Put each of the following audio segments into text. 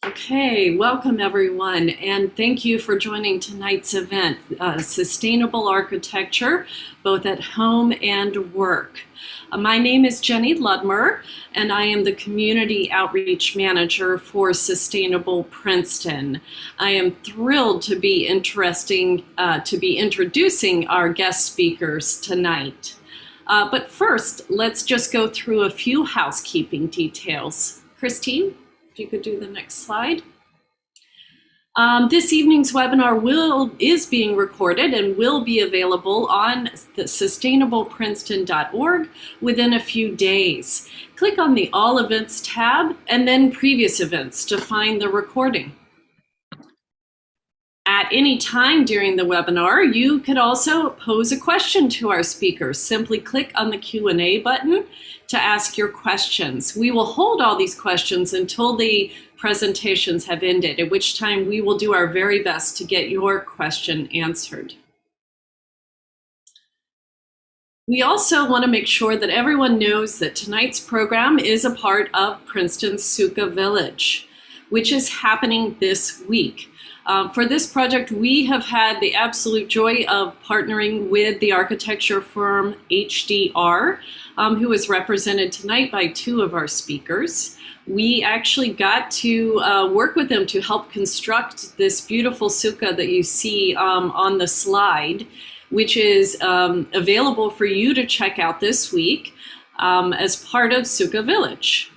Okay, welcome everyone, and thank you for joining tonight's event, Sustainable Architecture, both at home and work. My name is Jenny Ludmer, and I am the Community Outreach Manager for Sustainable Princeton. I am thrilled to be introducing our guest speakers tonight. But first, let's just go through a few housekeeping details. Christine? If you could do the next slide. This evening's webinar is being recorded and will be available on the sustainableprinceton.org within a few days. Click on the All Events tab and then Previous Events to find the recording. At any time during the webinar, you could also pose a question to our speakers. Simply click on the Q&A button to ask your questions. We will hold all these questions until the presentations have ended, at which time we will do our very best to get your question answered. We also want to make sure that everyone knows that tonight's program is a part of Princeton's Sukkah Village, which is happening this week. For this project, we have had the absolute joy of partnering with the architecture firm HDR, who is represented tonight by two of our speakers. We actually got to work with them to help construct this beautiful sukkah that you see on the slide, which is available for you to check out this week as part of Sukkah Village.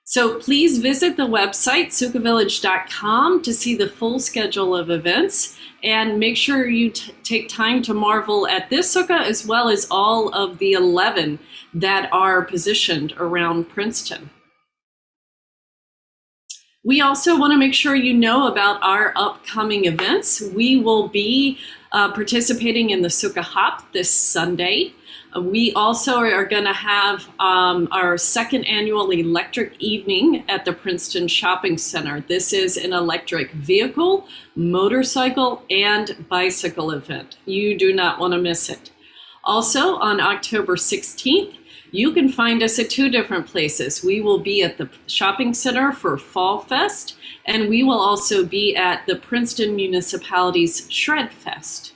So please visit the website, sukkahvillage.com, to see the full schedule of events, and make sure you take time to marvel at this sukkah as well as all of the 11 that are positioned around Princeton. We also want to make sure you know about our upcoming events. We will be participating in the Sukkah Hop this Sunday. We also are going to have our second annual electric evening at the Princeton Shopping Center. This is an electric vehicle, motorcycle, and bicycle event. You do not want to miss it. Also, on October 16th, you can find us at two different places. We will be at the Shopping Center for Fall Fest, and we will also be at the Princeton Municipality's Shred Fest.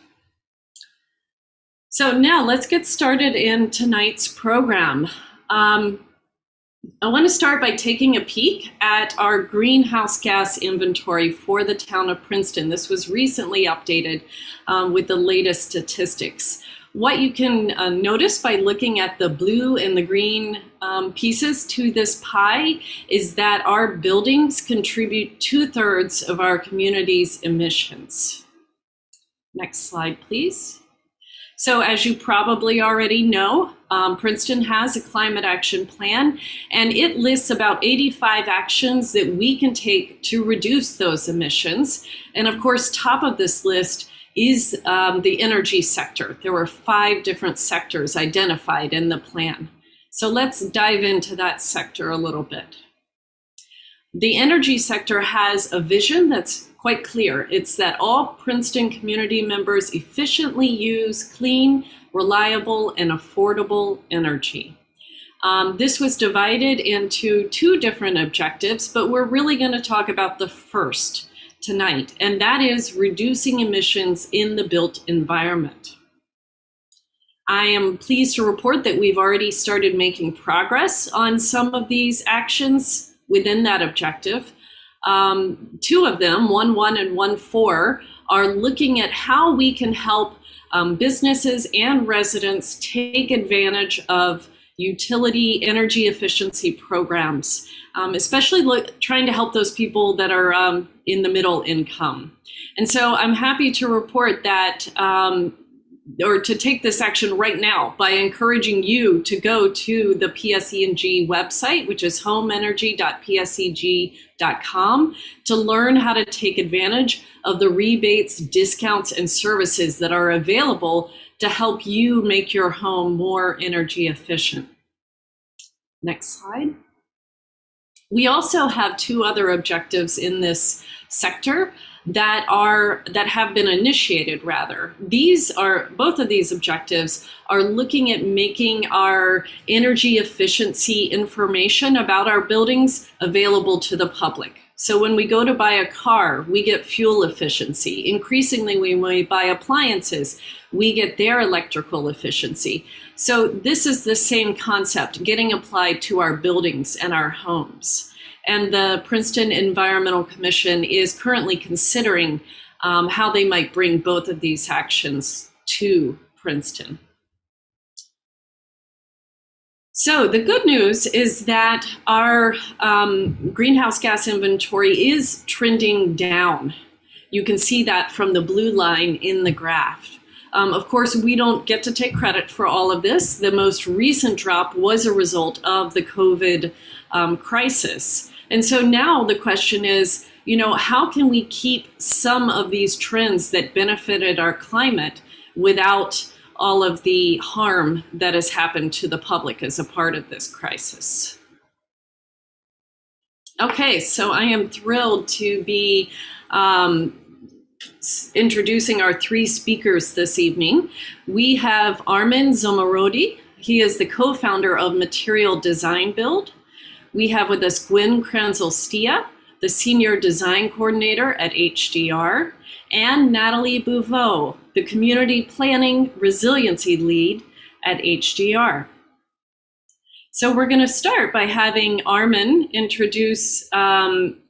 So now let's get started in tonight's program. I want to start by taking a peek at our greenhouse gas inventory for the town of Princeton. This was recently updated with the latest statistics. What you can notice by looking at the blue and the green pieces to this pie is that our buildings contribute 2/3 of our community's emissions. Next slide, please. So as you probably already know, Princeton has a climate action plan, and it lists about 85 actions that we can take to reduce those emissions. And of course, top of this list is the energy sector. There were 5 different sectors identified in the plan. So let's dive into that sector a little bit. The energy sector has a vision that's quite clear. It's that all Princeton community members efficiently use clean, reliable, and affordable energy. This was divided into 2 different objectives, but we're really going to talk about the first tonight, and that is reducing emissions in the built environment. I am pleased to report that we've already started making progress on some of these actions within that objective. 2 of them, 1.1 and 1.4, are looking at how we can help businesses and residents take advantage of utility energy efficiency programs, especially trying to help those people that are in the middle income. And so I'm happy to report that or to take this action right now by encouraging you to go to the PSE&G website, which is homeenergy.pseg.com, to learn how to take advantage of the rebates, discounts, and services that are available to help you make your home more energy efficient. Next slide. We also have 2 other objectives in this sector that have been initiated rather. Both of these objectives are looking at making our energy efficiency information about our buildings available to the public. So when we go to buy a car, we get fuel efficiency. Increasingly, when we buy appliances, we get their electrical efficiency. So this is the same concept getting applied to our buildings and our homes. And the Princeton Environmental Commission is currently considering how they might bring both of these actions to Princeton. So the good news is that our greenhouse gas inventory is trending down. You can see that from the blue line in the graph. Of course, we don't get to take credit for all of this. The most recent drop was a result of the COVID crisis. And so now the question is, how can we keep some of these trends that benefited our climate without all of the harm that has happened to the public as a part of this crisis? Okay, so I am thrilled to be introducing our three speakers this evening. We have Armin Zomarodi. He is the co-founder of Material Design Build. We have with us Gwen Kranzel-Stia, the Senior Design Coordinator at HDR, and Natalie Bouvo, the Community Planning Resiliency Lead at HDR. So we're going to start by having Armin introduce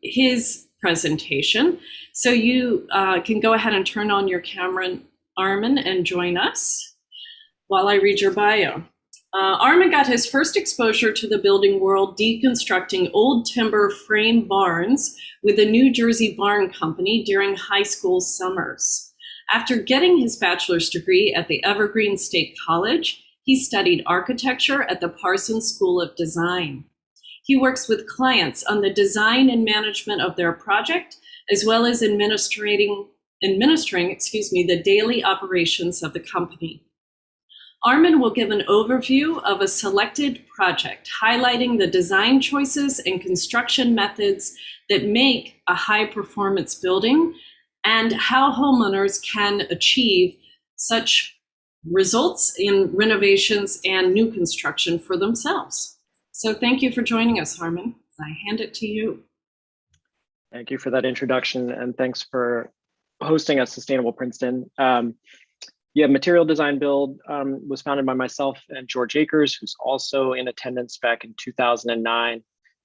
his presentation. So you can go ahead and turn on your camera, Armin, and join us while I read your bio. Armin got his first exposure to the building world deconstructing old timber frame barns with the New Jersey Barn Company during high school summers. After getting his bachelor's degree at the Evergreen State College, he studied architecture at the Parsons School of Design. He works with clients on the design and management of their project, as well as administering the daily operations of the company. Armin will give an overview of a selected project, highlighting the design choices and construction methods that make a high-performance building and how homeowners can achieve such results in renovations and new construction for themselves. So thank you for joining us, Armin. I hand it to you. Thank you for that introduction, and thanks for hosting us, Sustainable Princeton. Material Design Build was founded by myself and George Akers, who's also in attendance back in 2009.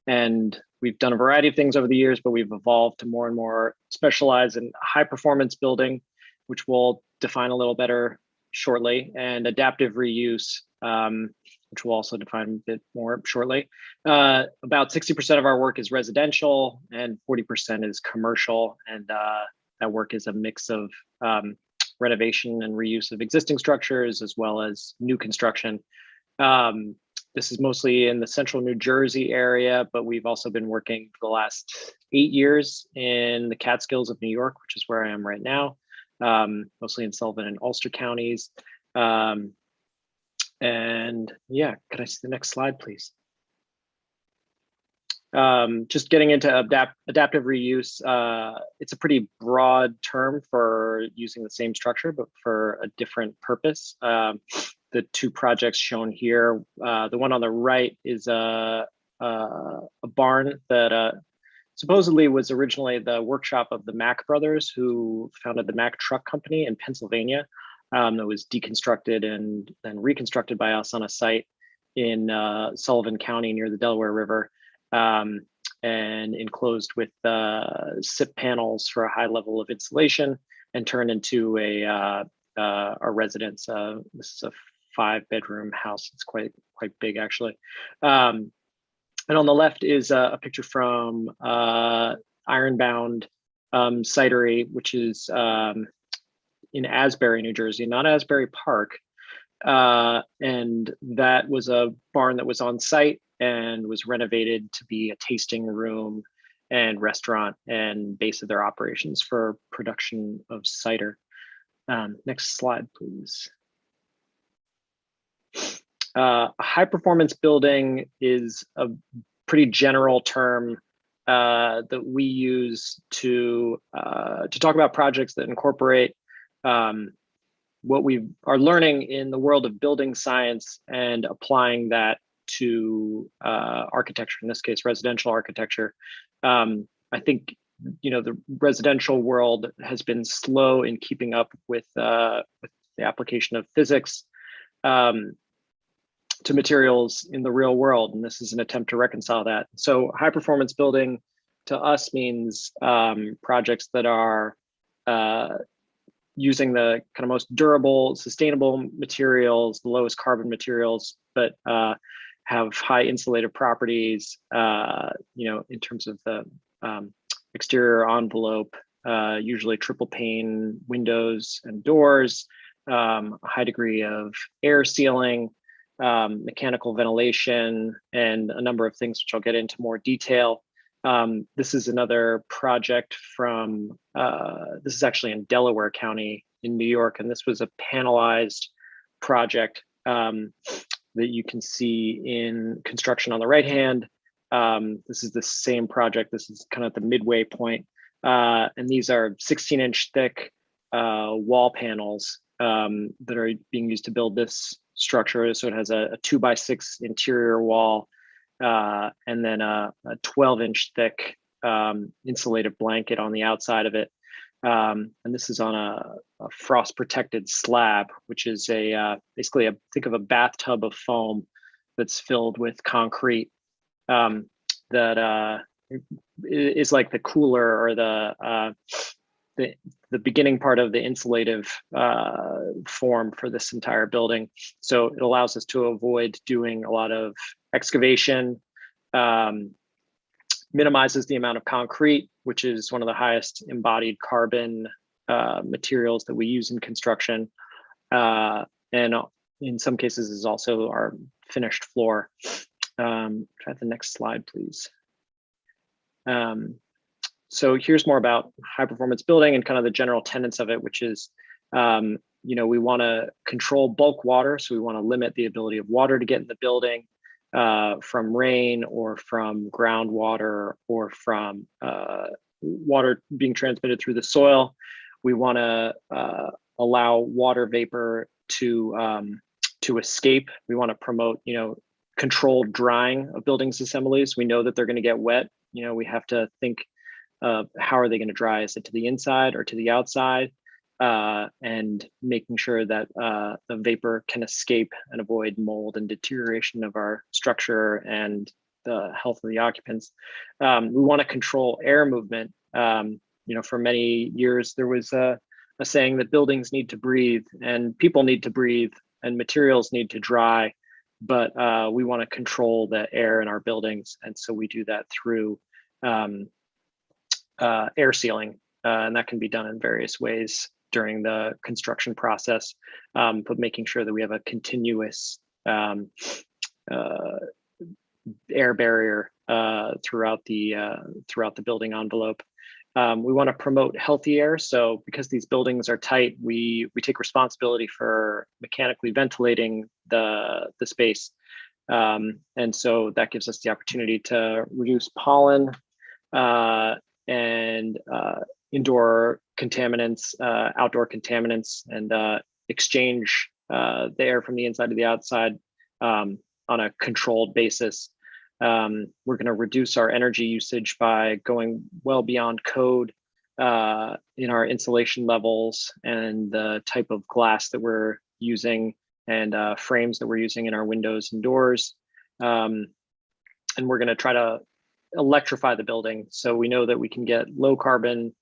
And we've done a variety of things over the years, but we've evolved to more and more specialize in high performance building, which we'll define a little better shortly, and adaptive reuse, which we'll also define a bit more shortly. About 60% of our work is residential and 40% is commercial. And that work is a mix of renovation and reuse of existing structures, as well as new construction. This is mostly in the central New Jersey area, but we've also been working for the last 8 years in the Catskills of New York, which is where I am right now, mostly in Sullivan and Ulster counties. And yeah, could I see the next slide, please? Just getting into adaptive reuse, it's a pretty broad term for using the same structure, but for a different purpose. The two projects shown here, the one on the right is a barn that supposedly was originally the workshop of the Mack brothers, who founded the Mack Truck Company in Pennsylvania. That was deconstructed and then reconstructed by us on a site in Sullivan County near the Delaware River. And enclosed with SIP panels for a high level of insulation, and turned into a residence. This is a 5-bedroom house. It's quite big, actually. And on the left is a picture from Ironbound Cidery, which is in Asbury, New Jersey, not Asbury Park. And that was a barn that was on site and was renovated to be a tasting room and restaurant and base of their operations for production of cider. Next slide, please. A high performance building is a pretty general term that we use to talk about projects that incorporate what we are learning in the world of building science and applying that to architecture, in this case, residential architecture. I think, the residential world has been slow in keeping up with the application of physics to materials in the real world, and this is an attempt to reconcile that. So high performance building to us means projects that are using the kind of most durable, sustainable materials, the lowest carbon materials, but have high insulative properties, in terms of the exterior envelope, usually triple pane windows and doors, a high degree of air sealing, mechanical ventilation, and a number of things which I'll get into more detail. This is another project from, this is actually in Delaware County in New York, and this was a panelized project that you can see in construction on the right hand. This is the same project. This is kind of at the midway point. And these are 16-inch thick wall panels that are being used to build this structure. So it has a 2x6 interior wall, and then a 12-inch thick insulated blanket on the outside of it. And this is on a frost protected slab, which is basically think of a bathtub of foam that's filled with concrete that is like the cooler or the beginning part of the insulative form for this entire building. So it allows us to avoid doing a lot of excavation, minimizes the amount of concrete, which is one of the highest embodied carbon materials that we use in construction. And in some cases is also our finished floor. Try the next slide, please. So here's more about high performance building and kind of the general tenets of it, which is, we want to control bulk water. So we want to limit the ability of water to get in the building from rain or from groundwater or from water being transmitted through the soil. We want to allow water vapor to escape. We want to promote, controlled drying of buildings assemblies. We know that they're going to get wet. We have to think how are they going to dry? Is it to the inside or to the outside? And making sure that the vapor can escape and avoid mold and deterioration of our structure and the health of the occupants. We want to control air movement. For many years, there was a saying that buildings need to breathe and people need to breathe and materials need to dry, but we want to control the air in our buildings. And so we do that through air sealing, and that can be done in various ways during the construction process, but making sure that we have a continuous air barrier throughout the building envelope. We want to promote healthy air. So because these buildings are tight, we take responsibility for mechanically ventilating the space. And so that gives us the opportunity to reduce pollen and indoor contaminants, outdoor contaminants, and exchange the air from the inside to the outside on a controlled basis. We're going to reduce our energy usage by going well beyond code in our insulation levels and the type of glass that we're using and frames that we're using in our windows and doors. And we're going to try to electrify the building. So we know that we can get low carbon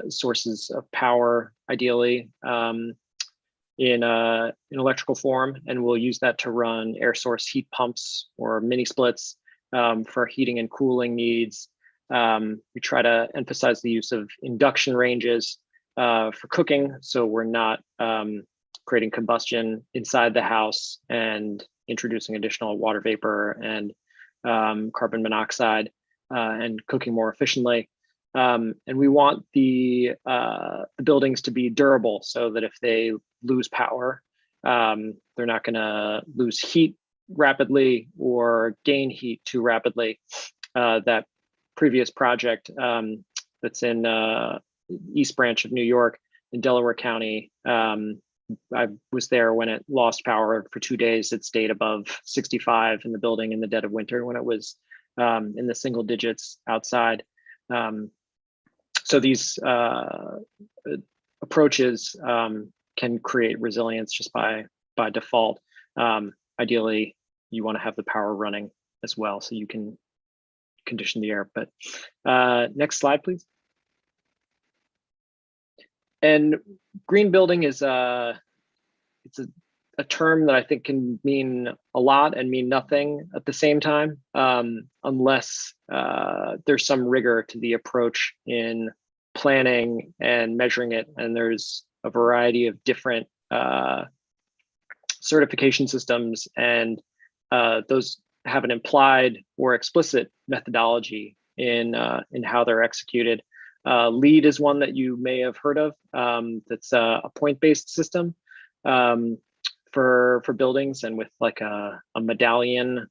sources of power, ideally, in electrical form, and we'll use that to run air source heat pumps or mini splits for heating and cooling needs. We try to emphasize the use of induction ranges for cooking, so we're not creating combustion inside the house and introducing additional water vapor and carbon monoxide and cooking more efficiently. And we want the buildings to be durable so that if they lose power, they're not going to lose heat rapidly or gain heat too rapidly. That previous project that's in East Branch of New York in Delaware County, I was there when it lost power for 2 days. It stayed above 65 in the building in the dead of winter when it was in the single digits outside. So these approaches can create resilience just by default. Ideally, you want to have the power running as well, so you can condition the air. But next slide, please. And green building is it's a term that I think can mean a lot and mean nothing at the same time, unless there's some rigor to the approach in planning and measuring it. And there's a variety of different certification systems, and those have an implied or explicit methodology in how they're executed. LEED is one that you may have heard of. That's a point-based system for buildings, and with like a medallion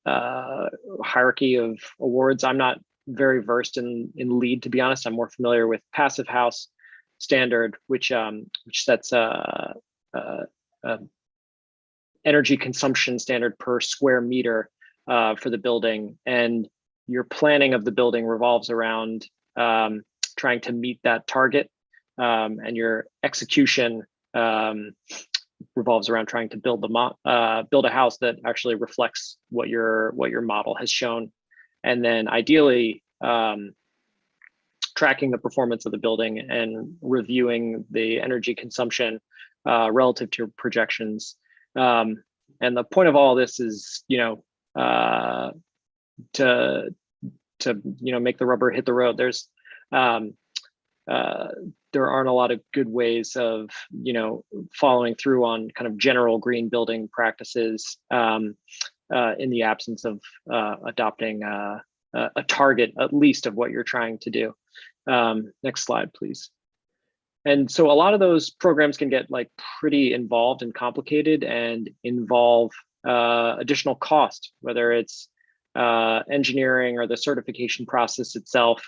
hierarchy of awards. I'm not very versed in LEED, to be honest. I'm more familiar with Passive House standard, which sets energy consumption standard per square meter for the building, and your planning of the building revolves around trying to meet that target, and your execution revolves around trying to build a house that actually reflects what your model has shown, and then ideally tracking the performance of the building and reviewing the energy consumption relative to your projections. And the point of all this is, to make the rubber hit the road. There aren't a lot of good ways of following through on kind of general green building practices in the absence of adopting a target, at least, of what you're trying to do. Next slide, please. And so a lot of those programs can get like pretty involved and complicated and involve additional cost, whether it's engineering or the certification process itself.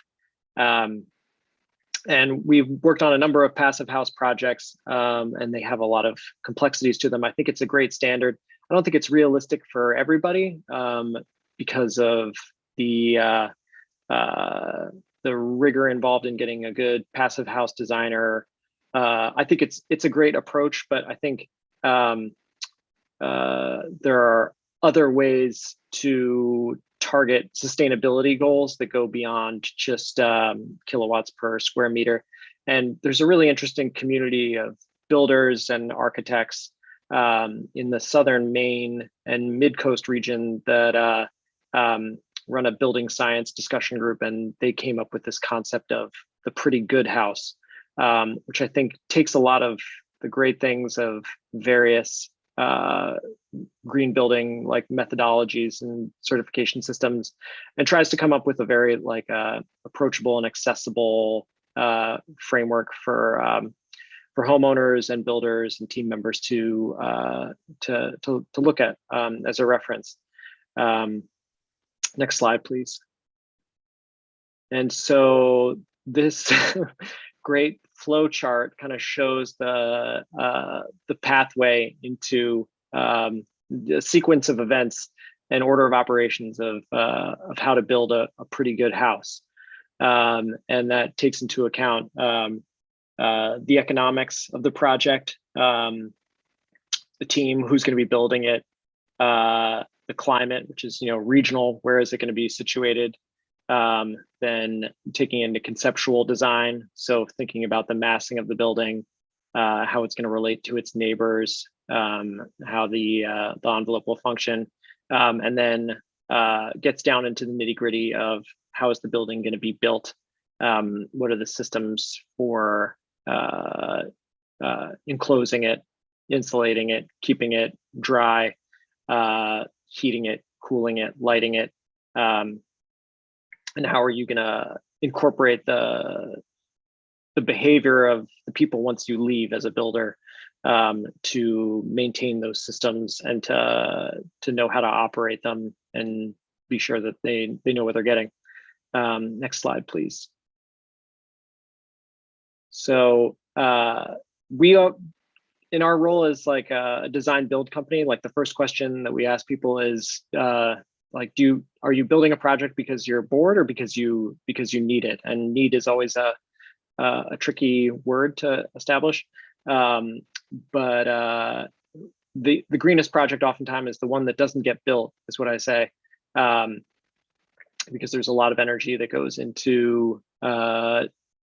And we've worked on a number of Passive House projects, and they have a lot of complexities to them. I think it's a great standard. I don't think it's realistic for everybody because of the rigor involved in getting a good Passive House designer. I think it's a great approach, but I think there are other ways to target sustainability goals that go beyond just kilowatts per square meter. And there's a really interesting community of builders and architects in the southern Maine and mid-coast region that run a building science discussion group, and they came up with this concept of the pretty good house, which I think takes a lot of the great things of various green building like methodologies and certification systems, and tries to come up with a very approachable and accessible framework for homeowners and builders and team members to look at as a reference. Next slide, please. And so this great flow chart kind of shows the pathway into the sequence of events and order of operations of how to build a pretty good house, and that takes into account the economics of the project, the team who's going to be building it, the climate, which is regional, where is it going to be situated, then taking into conceptual design, so thinking about the massing of the building, how it's going to relate to its neighbors, how the envelope will function, and then gets down into the nitty-gritty of how is the building going to be built, what are the systems for enclosing it, insulating it, keeping it dry, heating it, cooling it, lighting it, and how are you going to incorporate the behavior of the people once you leave as a builder, to maintain those systems and to know how to operate them and be sure that they know what they're getting. Next slide, please. So we are, in our role as like a design build company, like the first question that we ask people is, like, are you building a project because you're bored or because you need it? And need is always a tricky word to establish. But the greenest project oftentimes is the one that doesn't get built, is what I say, because there's a lot of energy that goes into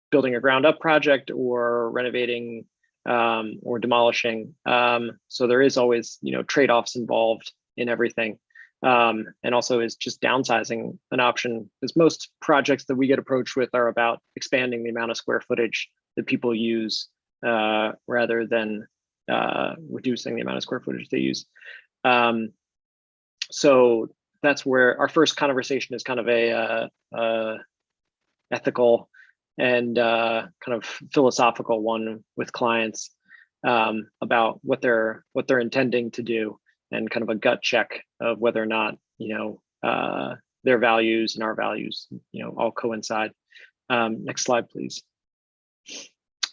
building a ground up project or renovating or demolishing. So there is always, trade-offs involved in everything. And also is just downsizing an option, because most projects that we get approached with are about expanding the amount of square footage that people use rather than reducing the amount of square footage they use. So that's where our first conversation is kind of a ethical and kind of philosophical one with clients about what they're intending to do, and kind of a gut check of whether or not their values and our values all coincide. Next slide, please.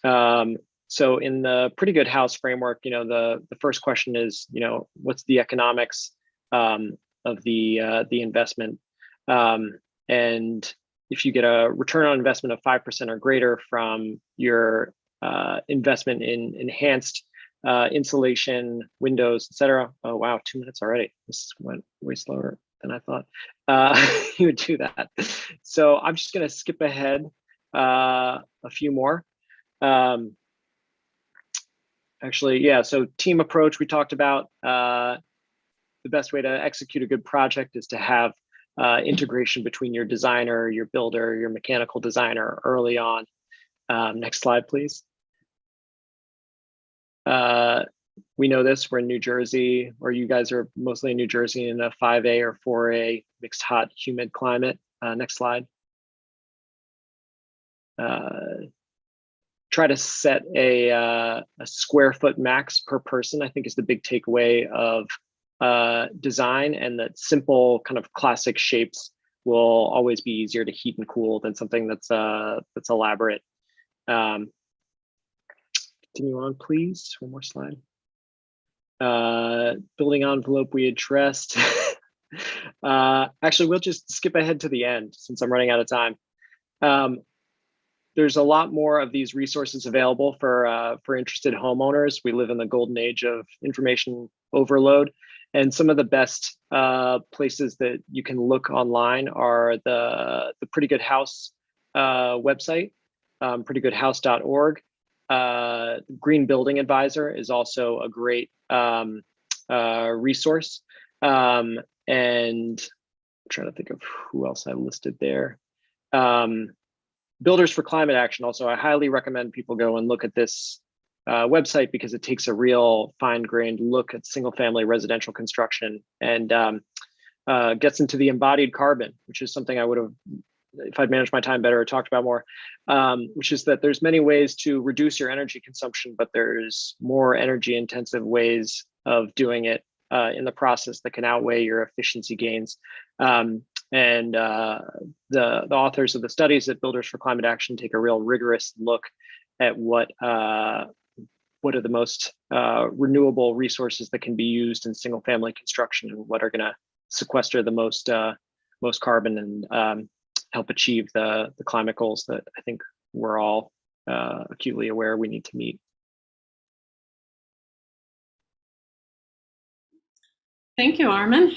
So in the Pretty Good House framework, the first question is, what's the economics of the investment, and if you get a return on investment of 5% or greater from your investment in enhanced insulation, windows, etc. Oh wow, 2 minutes already. This went way slower than I thought you would do that. So I'm just going to skip ahead a few more. Actually, yeah. So team approach we talked about. The best way to execute a good project is to have integration between your designer, your builder, your mechanical designer early on. Next slide, please. We know this, we're in New Jersey, or you guys are mostly in New Jersey, in a 5A or 4A mixed hot, humid climate. Next slide. Try to set a square foot max per person, I think, is the big takeaway of design, and that simple kind of classic shapes will always be easier to heat and cool than something that's elaborate. Continue on, please. One more slide. Building envelope we addressed. Actually, we'll just skip ahead to the end since I'm running out of time. There's a lot more of these resources available for interested homeowners. We live in the golden age of information overload, and some of the best places that you can look online are the Pretty Good House website, prettygoodhouse.org. Green Building Advisor is also a great resource. And I'm trying to think of who else I listed there. Builders for Climate Action. Also, I highly recommend people go and look at this website, because it takes a real fine-grained look at single-family residential construction and gets into the embodied carbon, which is something I would have, if I'd managed my time better, talked about more, which is that there's many ways to reduce your energy consumption, but there's more energy intensive ways of doing it in the process that can outweigh your efficiency gains. And the authors of the studies at Builders for Climate Action take a real rigorous look at what are the most renewable resources that can be used in single family construction, and what are going to sequester the most carbon and help achieve the climate goals that I think we're all acutely aware we need to meet. Thank you, Armin.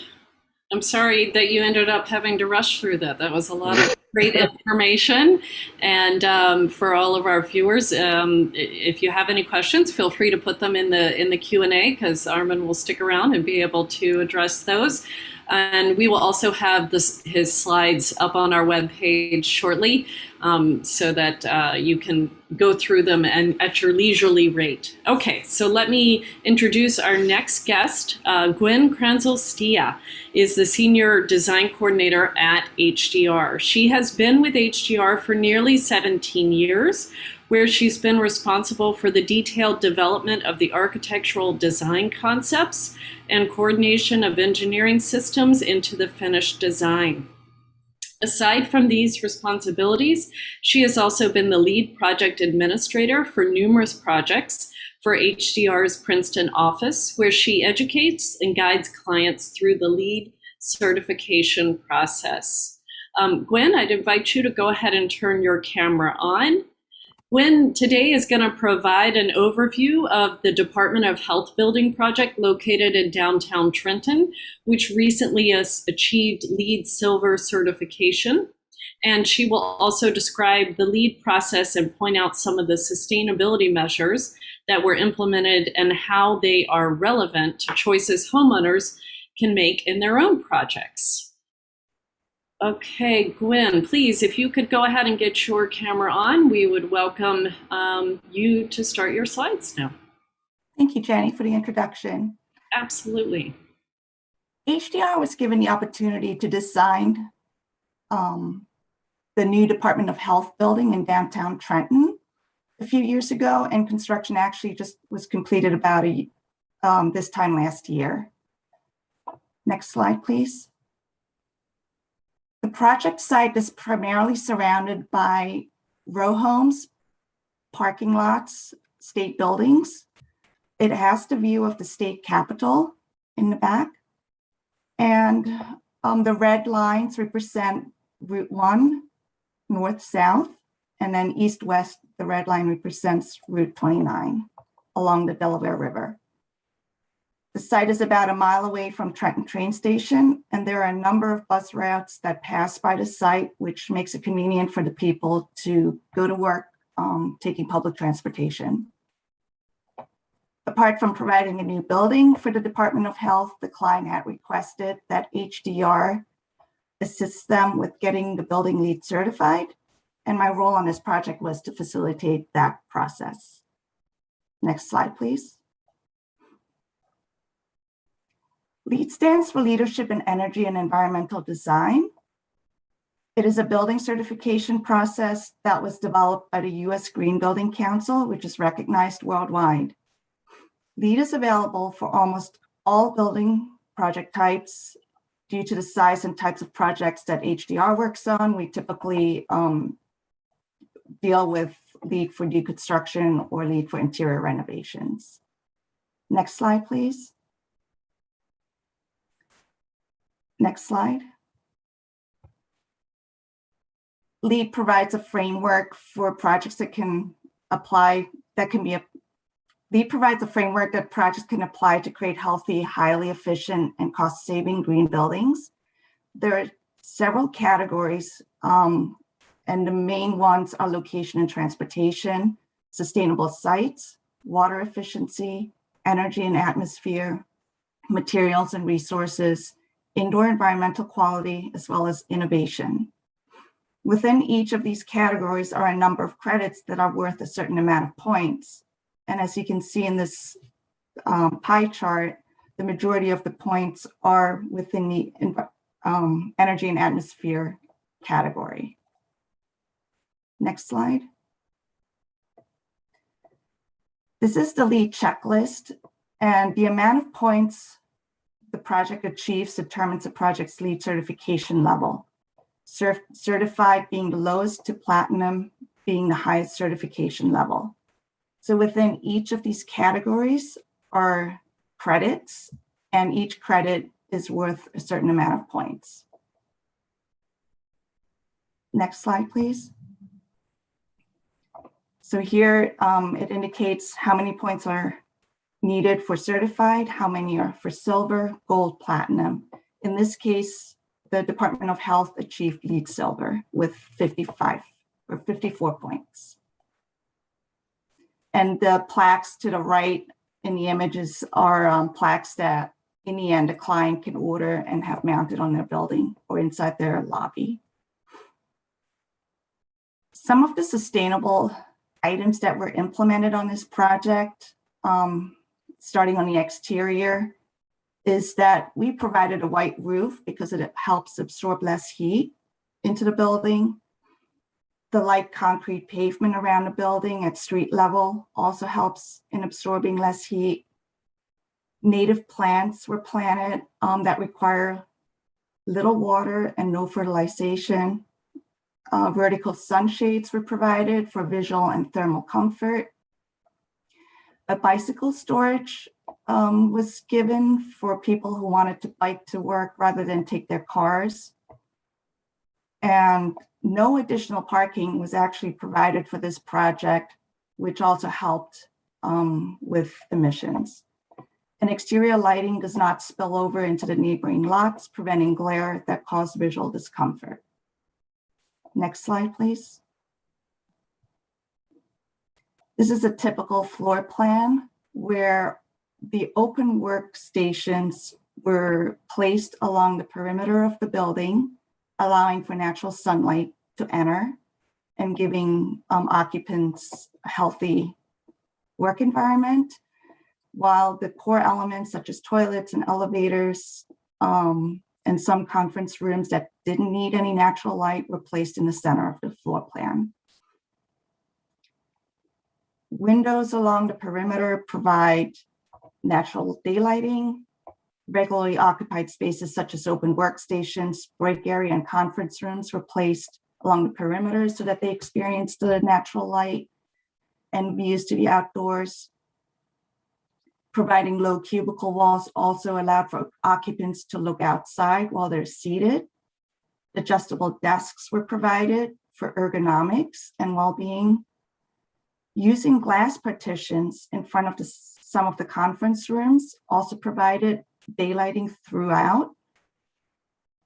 I'm sorry that you ended up having to rush through that. That was a lot of great information. And for all of our viewers, if you have any questions, feel free to put them in the Q&A, because Armin will stick around and be able to address those. And we will also have his slides up on our webpage shortly, so that you can go through them and at your leisurely rate. Okay, so let me introduce our next guest. Gwen Kranzel-Stia is the Senior Design Coordinator at HDR. She has been with HDR for nearly 17 years, where she's been responsible for the detailed development of the architectural design concepts and coordination of engineering systems into the finished design. Aside from these responsibilities, she has also been the lead project administrator for numerous projects for HDR's Princeton office, where she educates and guides clients through the LEED certification process. Gwen, I'd invite you to go ahead and turn your camera on. Gwen today is going to provide an overview of the Department of Health building project located in downtown Trenton, which recently has achieved LEED Silver certification. And she will also describe the LEED process and point out some of the sustainability measures that were implemented and how they are relevant to choices homeowners can make in their own projects. Okay, Gwen, please, if you could go ahead and get your camera on, we would welcome you to start your slides now. Thank you, Jenny, for the introduction. Absolutely. HDR was given the opportunity to design the new Department of Health building in downtown Trenton a few years ago, and construction actually just was completed about this time last year. Next slide, please. The project site is primarily surrounded by row homes, parking lots, state buildings. It has the view of the state capitol in the back. And the red lines represent Route 1, north-south, and then east-west, the red line represents Route 29 along the Delaware River. The site is about a mile away from Trenton train station, and there are a number of bus routes that pass by the site, which makes it convenient for the people to go to work taking public transportation. Apart from providing a new building for the Department of Health, the client had requested that HDR assist them with getting the building LEED certified, and my role on this project was to facilitate that process. Next slide, please. LEED stands for Leadership in Energy and Environmental Design. It is a building certification process that was developed by the U.S. Green Building Council, which is recognized worldwide. LEED is available for almost all building project types due to the size and types of projects that HDR works on. We typically deal with LEED for new construction or LEED for interior renovations. Next slide, please. Next slide. LEED provides a framework for projects that can apply, LEED provides a framework that projects can apply to create healthy, highly efficient, and cost-saving green buildings. There are several categories, and the main ones are location and transportation, sustainable sites, water efficiency, energy and atmosphere, materials and resources, indoor environmental quality, as well as innovation. Within each of these categories are a number of credits that are worth a certain amount of points. And as you can see in this pie chart, the majority of the points are within the energy and atmosphere category. Next slide. This is the LEED checklist, and the amount of points the project achieves determines the project's LEED certification level. Certified being the lowest to platinum being the highest certification level. So within each of these categories are credits, and each credit is worth a certain amount of points. Next slide, please. So here it indicates how many points are needed for certified, how many are for silver, gold, platinum. In this case, the Department of Health achieved LEED Silver with 55 or 54 points. And the plaques to the right in the images are plaques that in the end a client can order and have mounted on their building or inside their lobby. Some of the sustainable items that were implemented on this project, starting on the exterior, is that we provided a white roof because it helps absorb less heat into the building. The light concrete pavement around the building at street level also helps in absorbing less heat. Native plants were planted that require little water and no fertilization. Vertical sunshades were provided for visual and thermal comfort. A bicycle storage was given for people who wanted to bike to work rather than take their cars. And no additional parking was actually provided for this project, which also helped with emissions. And exterior lighting does not spill over into the neighboring lots, preventing glare that cause visual discomfort. Next slide, please. This is a typical floor plan where the open workstations were placed along the perimeter of the building, allowing for natural sunlight to enter and giving occupants a healthy work environment, while the core elements such as toilets and elevators and some conference rooms that didn't need any natural light were placed in the center of the floor plan. Windows along the perimeter provide natural daylighting. Regularly occupied spaces such as open workstations, break area, and conference rooms were placed along the perimeter so that they experienced the natural light and views to the outdoors. Providing low cubicle walls also allowed for occupants to look outside while they're seated. Adjustable desks were provided for ergonomics and well-being. Using glass partitions in front of some of the conference rooms also provided daylighting throughout.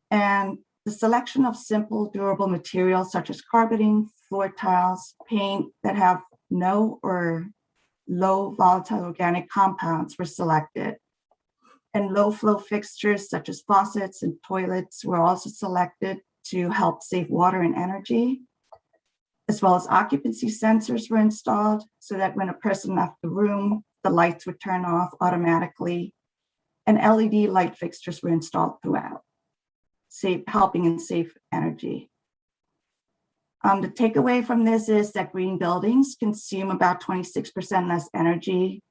And the selection of simple, durable materials such as carpeting, floor tiles, paint that have no or low volatile organic compounds were selected. And low flow fixtures such as faucets and toilets were also selected to help save water and energy, as well as occupancy sensors were installed so that when a person left the room, the lights would turn off automatically, and LED light fixtures were installed throughout, helping in save energy. The takeaway from this is that green buildings consume about 26% less energy.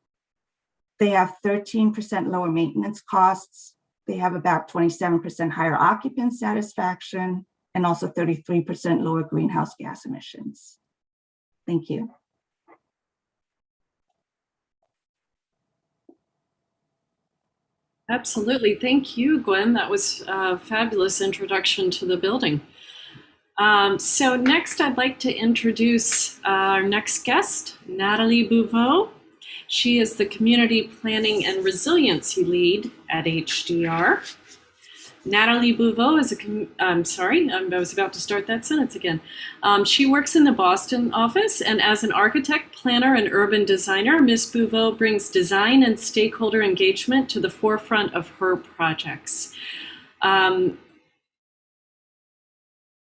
They have 13% lower maintenance costs. They have about 27% higher occupant satisfaction, and also 33% lower greenhouse gas emissions. Thank you. Absolutely. Thank you, Gwen. That was a fabulous introduction to the building. So next, I'd like to introduce our next guest, Natalie Bouvo. She is the Community Planning and Resiliency Lead at HDR. Natalie Bouvo is I was about to start that sentence again. She works in the Boston office, and as an architect, planner, and urban designer, Ms. Bouvo brings design and stakeholder engagement to the forefront of her projects.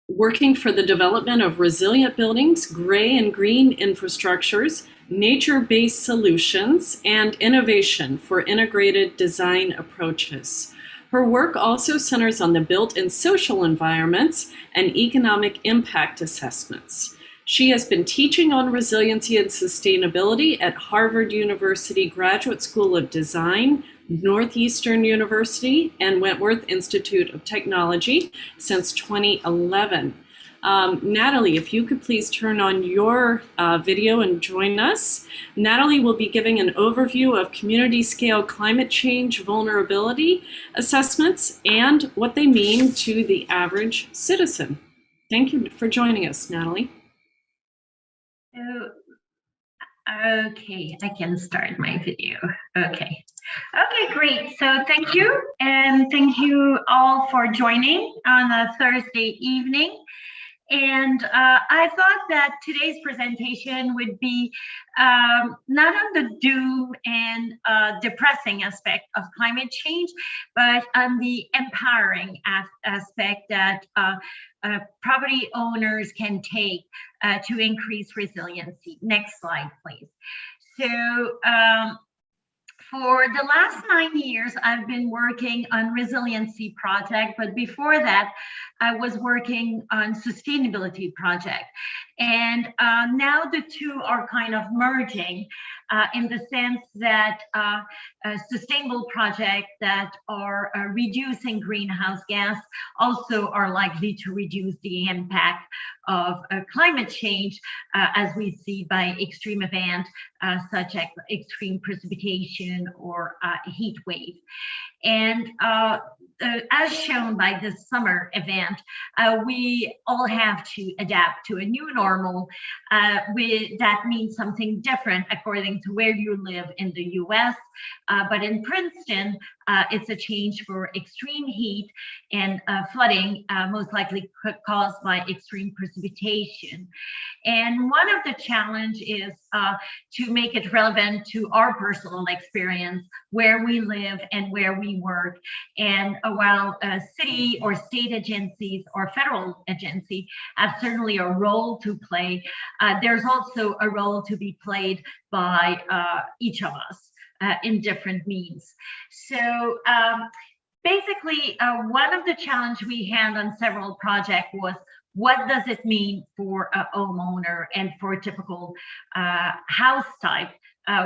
Working for the development of resilient buildings, gray and green infrastructures, nature-based solutions, and innovation for integrated design approaches. Her work also centers on the built and social environments and economic impact assessments. She has been teaching on resiliency and sustainability at Harvard University Graduate School of Design, Northeastern University, and Wentworth Institute of Technology since 2011. Natalie, if you could please turn on your video and join us. Natalie will be giving an overview of community scale climate change vulnerability assessments and what they mean to the average citizen. Thank you for joining us, Natalie. Okay, I can start my video. Okay, great. So thank you, and thank you all for joining on a Thursday evening. And I thought that today's presentation would be not on the doom and depressing aspect of climate change, but on the empowering aspect that property owners can take to increase resiliency. Next slide, please. So for the last 9 years, I've been working on resiliency project, but before that, I was working on sustainability project. And now the two are kind of merging in the sense that sustainable projects that are reducing greenhouse gas also are likely to reduce the impact of climate change, as we see by extreme events such as extreme precipitation or heat wave. And as shown by this summer event, we all have to adapt to a new normal. That means something different according to where you live in the US. But in Princeton, it's a change for extreme heat and flooding, most likely caused by extreme precipitation. And one of the challenges is to make it relevant to our personal experience, where we live and where we work. And while city or state agencies or federal agency have certainly a role to play, there's also a role to be played by each of us in different means. So basically, one of the challenges we had on several projects was, what does it mean for a homeowner and for a typical house type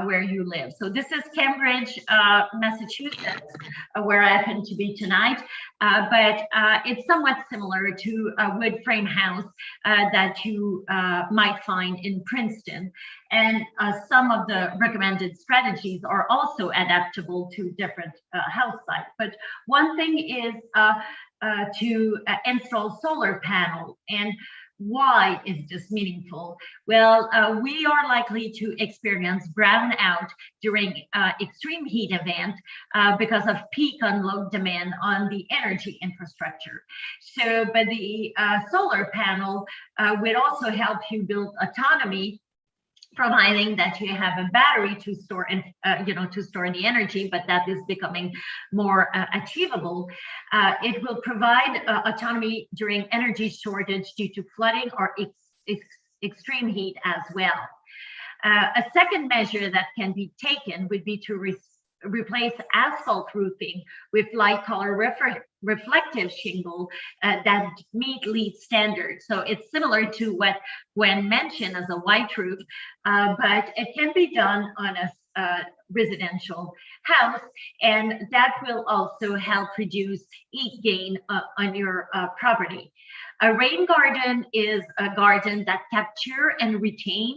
where you live? So this is Cambridge, Massachusetts, where I happen to be tonight, but it's somewhat similar to a wood frame house that you might find in Princeton. And some of the recommended strategies are also adaptable to different house sites. But one thing is to install solar panels. And why is this meaningful? Well, we are likely to experience brownout during extreme heat event because of peak unload demand on the energy infrastructure. So, but the solar panel will also help you build autonomy, providing that you have a battery to store and to store the energy, but that is becoming more achievable. It will provide autonomy during energy shortage due to flooding or extreme heat as well. A second measure that can be taken would be to replace asphalt roofing with light color reflective shingle that meet LEED standards. So it's similar to what Gwen mentioned as a white roof, but it can be done on a residential house, and that will also help reduce heat gain on your property. A rain garden is a garden that capture and retain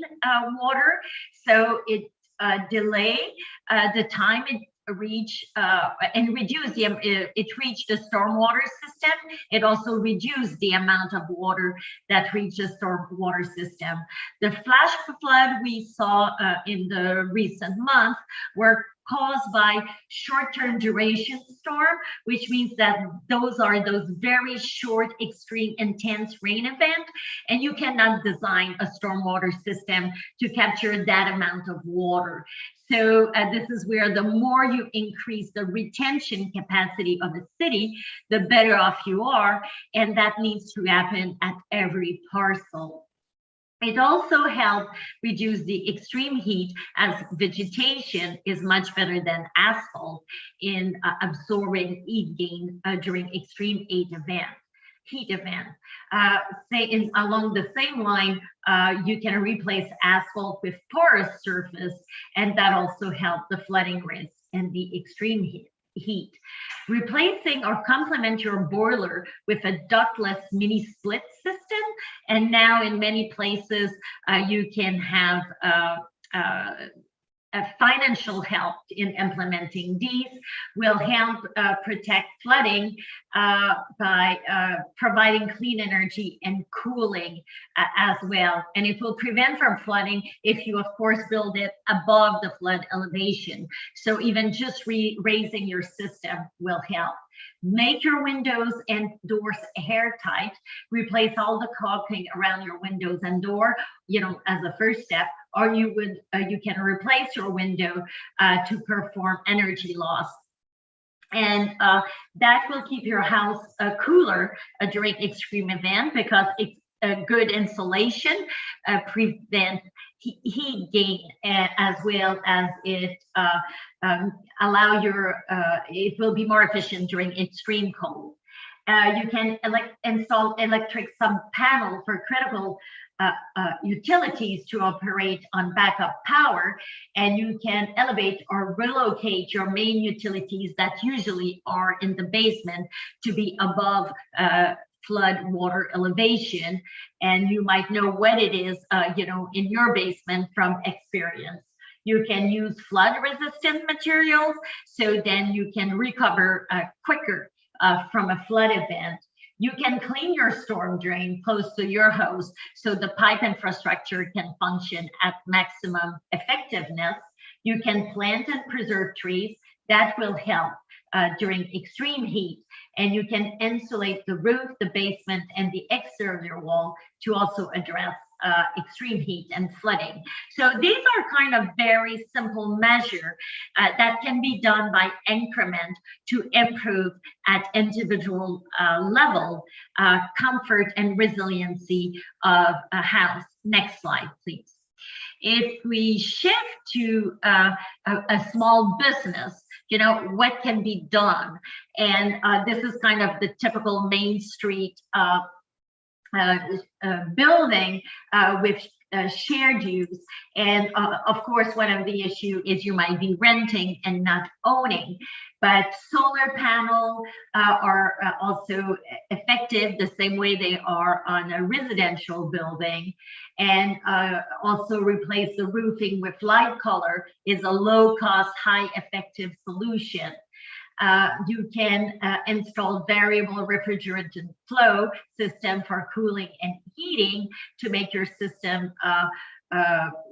water, so it delay the time it reach and reduce it reach the stormwater system. It also reduced the amount of water that reaches stormwater system. The flash flood we saw in the recent months were caused by short-term duration storm, which means that those are those very short, extreme, intense rain event, and you cannot design a stormwater system to capture that amount of water. So this is where the more you increase the retention capacity of a city, the better off you are, and that needs to happen at every parcel. It also helps reduce the extreme heat, as vegetation is much better than asphalt in absorbing heat gain during extreme heat event. Along the same line, you can replace asphalt with porous surface, and that also helps the flooding risk and the extreme heat. Replacing or complement your boiler with a ductless mini split system, and now in many places you can have a financial help in implementing these. Will help protect flooding by providing clean energy and cooling as well. And it will prevent from flooding if you, of course, build it above the flood elevation. So even just raising your system will help. Make your windows and doors airtight. Replace all the caulking around your windows and door, as a first step. Or you can replace your window to perform energy loss. And that will keep your house cooler during extreme event, because it's a good insulation, prevent heat gain, as well as it it will be more efficient during extreme cold. You can install electric sub-panel for critical utilities to operate on backup power, and you can elevate or relocate your main utilities that usually are in the basement to be above flood water elevation. And you might know what it is, in your basement from experience. You can use flood resistant materials, so then you can recover quicker from a flood event. You can clean your storm drain close to your house so the pipe infrastructure can function at maximum effectiveness. You can plant and preserve trees. That will help during extreme heat. And you can insulate the roof, the basement, and the exterior wall to also address extreme heat and flooding. So these are kind of very simple measures that can be done by increment to improve at individual level comfort and resiliency of a house. Next slide, please. If we shift to a small business, what can be done? And this is kind of the typical Main Street building with shared use. And of course, one of the issues is you might be renting and not owning, but solar panel are also effective the same way they are on a residential building. And also replace the roofing with light color is a low cost, high effective solution. You can install variable refrigerant and flow system for cooling and heating to make your system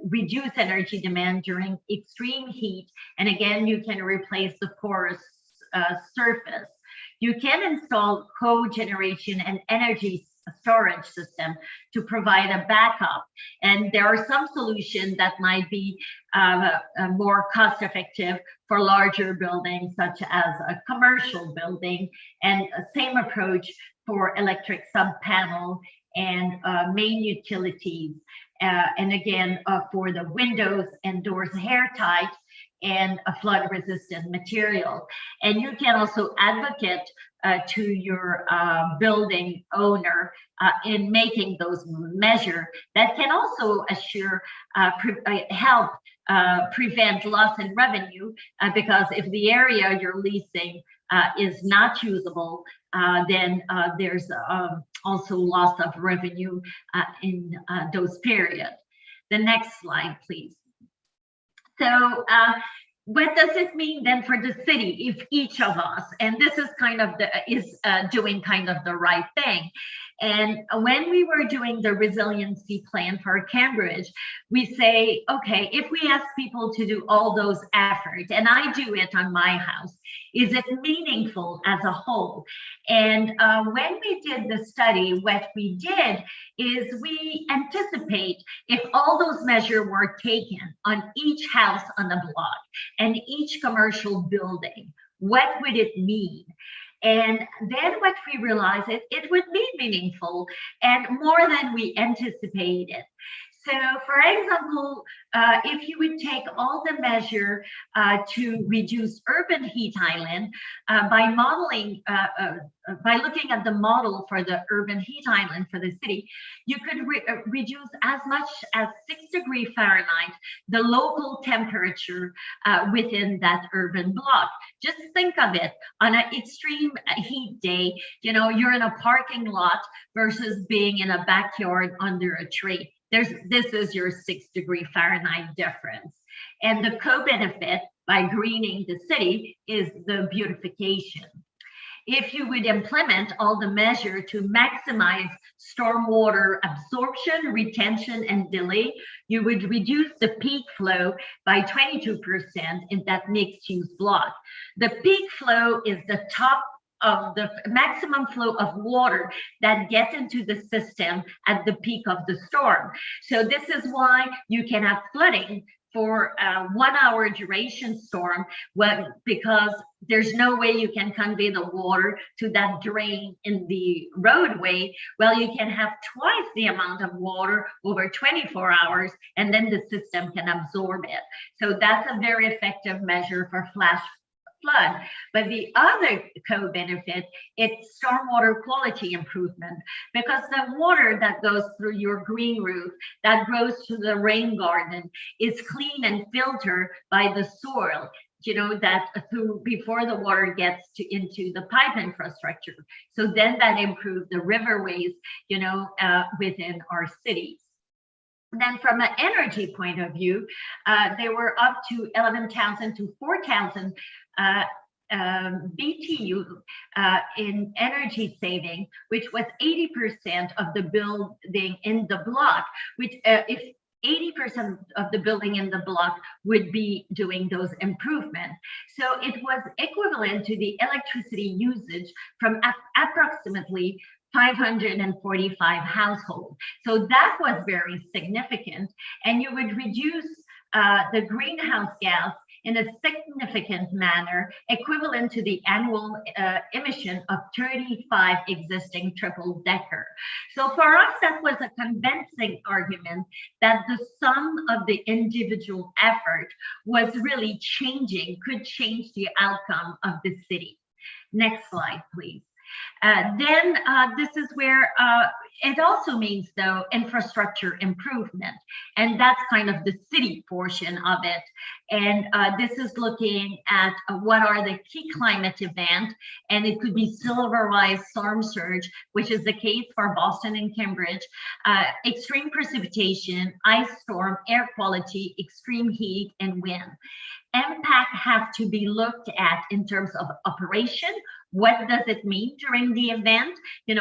reduce energy demand during extreme heat. And again, you can replace the porous surface. You can install cogeneration and energy storage system to provide a backup. And there are some solutions that might be more cost effective for larger buildings, such as a commercial building, and same approach for electric sub-panel and main utilities. And again, for the windows and doors airtight and a flood resistant material. And you can also advocate to your building owner in making those measures that can also assure help prevent loss in revenue, because if the area you're leasing is not usable, then there's also loss of revenue in those periods. The next slide, please. So what does it mean then for the city if each of us, and this is kind of doing kind of the right thing. And when we were doing the resiliency plan for Cambridge, we say, okay, if we ask people to do all those efforts, and I do it on my house, is it meaningful as a whole? And when we did the study, what we did is we anticipate if all those measures were taken on each house on the block and each commercial building, what would it mean? And then what we realized is it would be meaningful and more than we anticipated. So for example, if you would take all the measure to reduce urban heat island by modeling, by looking at the model for the urban heat island for the city, you could reduce as much as 6 degrees Fahrenheit, the local temperature within that urban block. Just think of it on an extreme heat day, you're in a parking lot versus being in a backyard under a tree. This is your 6 degrees Fahrenheit difference. And the co-benefit by greening the city is the beautification. If you would implement all the measures to maximize stormwater absorption, retention, and delay, you would reduce the peak flow by 22% in that mixed-use block. The peak flow is the top of the maximum flow of water that gets into the system at the peak of the storm. So this is why you can have flooding for a 1 hour duration storm, because there's no way you can convey the water to that drain in the roadway. Well, you can have twice the amount of water over 24 hours, and then the system can absorb it. So that's a very effective measure for flash flood. But the other co-benefit, it's stormwater quality improvement, because the water that goes through your green roof, that goes to the rain garden, is clean and filtered by the soil, that through before the water gets into the pipe infrastructure. So then that improves the riverways, within our cities. Then from an energy point of view, they were up to 11,000 to 4,000 BTU in energy saving, which was 80% of the building in the block, which if 80% of the building in the block would be doing those improvements. So it was equivalent to the electricity usage from approximately 545 households. So that was very significant. And you would reduce the greenhouse gas in a significant manner, equivalent to the annual emission of 35 existing triple-decker. So for us, that was a convincing argument that the sum of the individual effort was really could change the outcome of the city. Next slide, please. Then this is where it also means, though, infrastructure improvement, and that's kind of the city portion of it. And this is looking at what are the key climate events, and it could be sea level rise, storm surge, which is the case for Boston and Cambridge, extreme precipitation, ice storm, air quality, extreme heat, and wind. Impact have to be looked at in terms of operation. What does it mean during the event?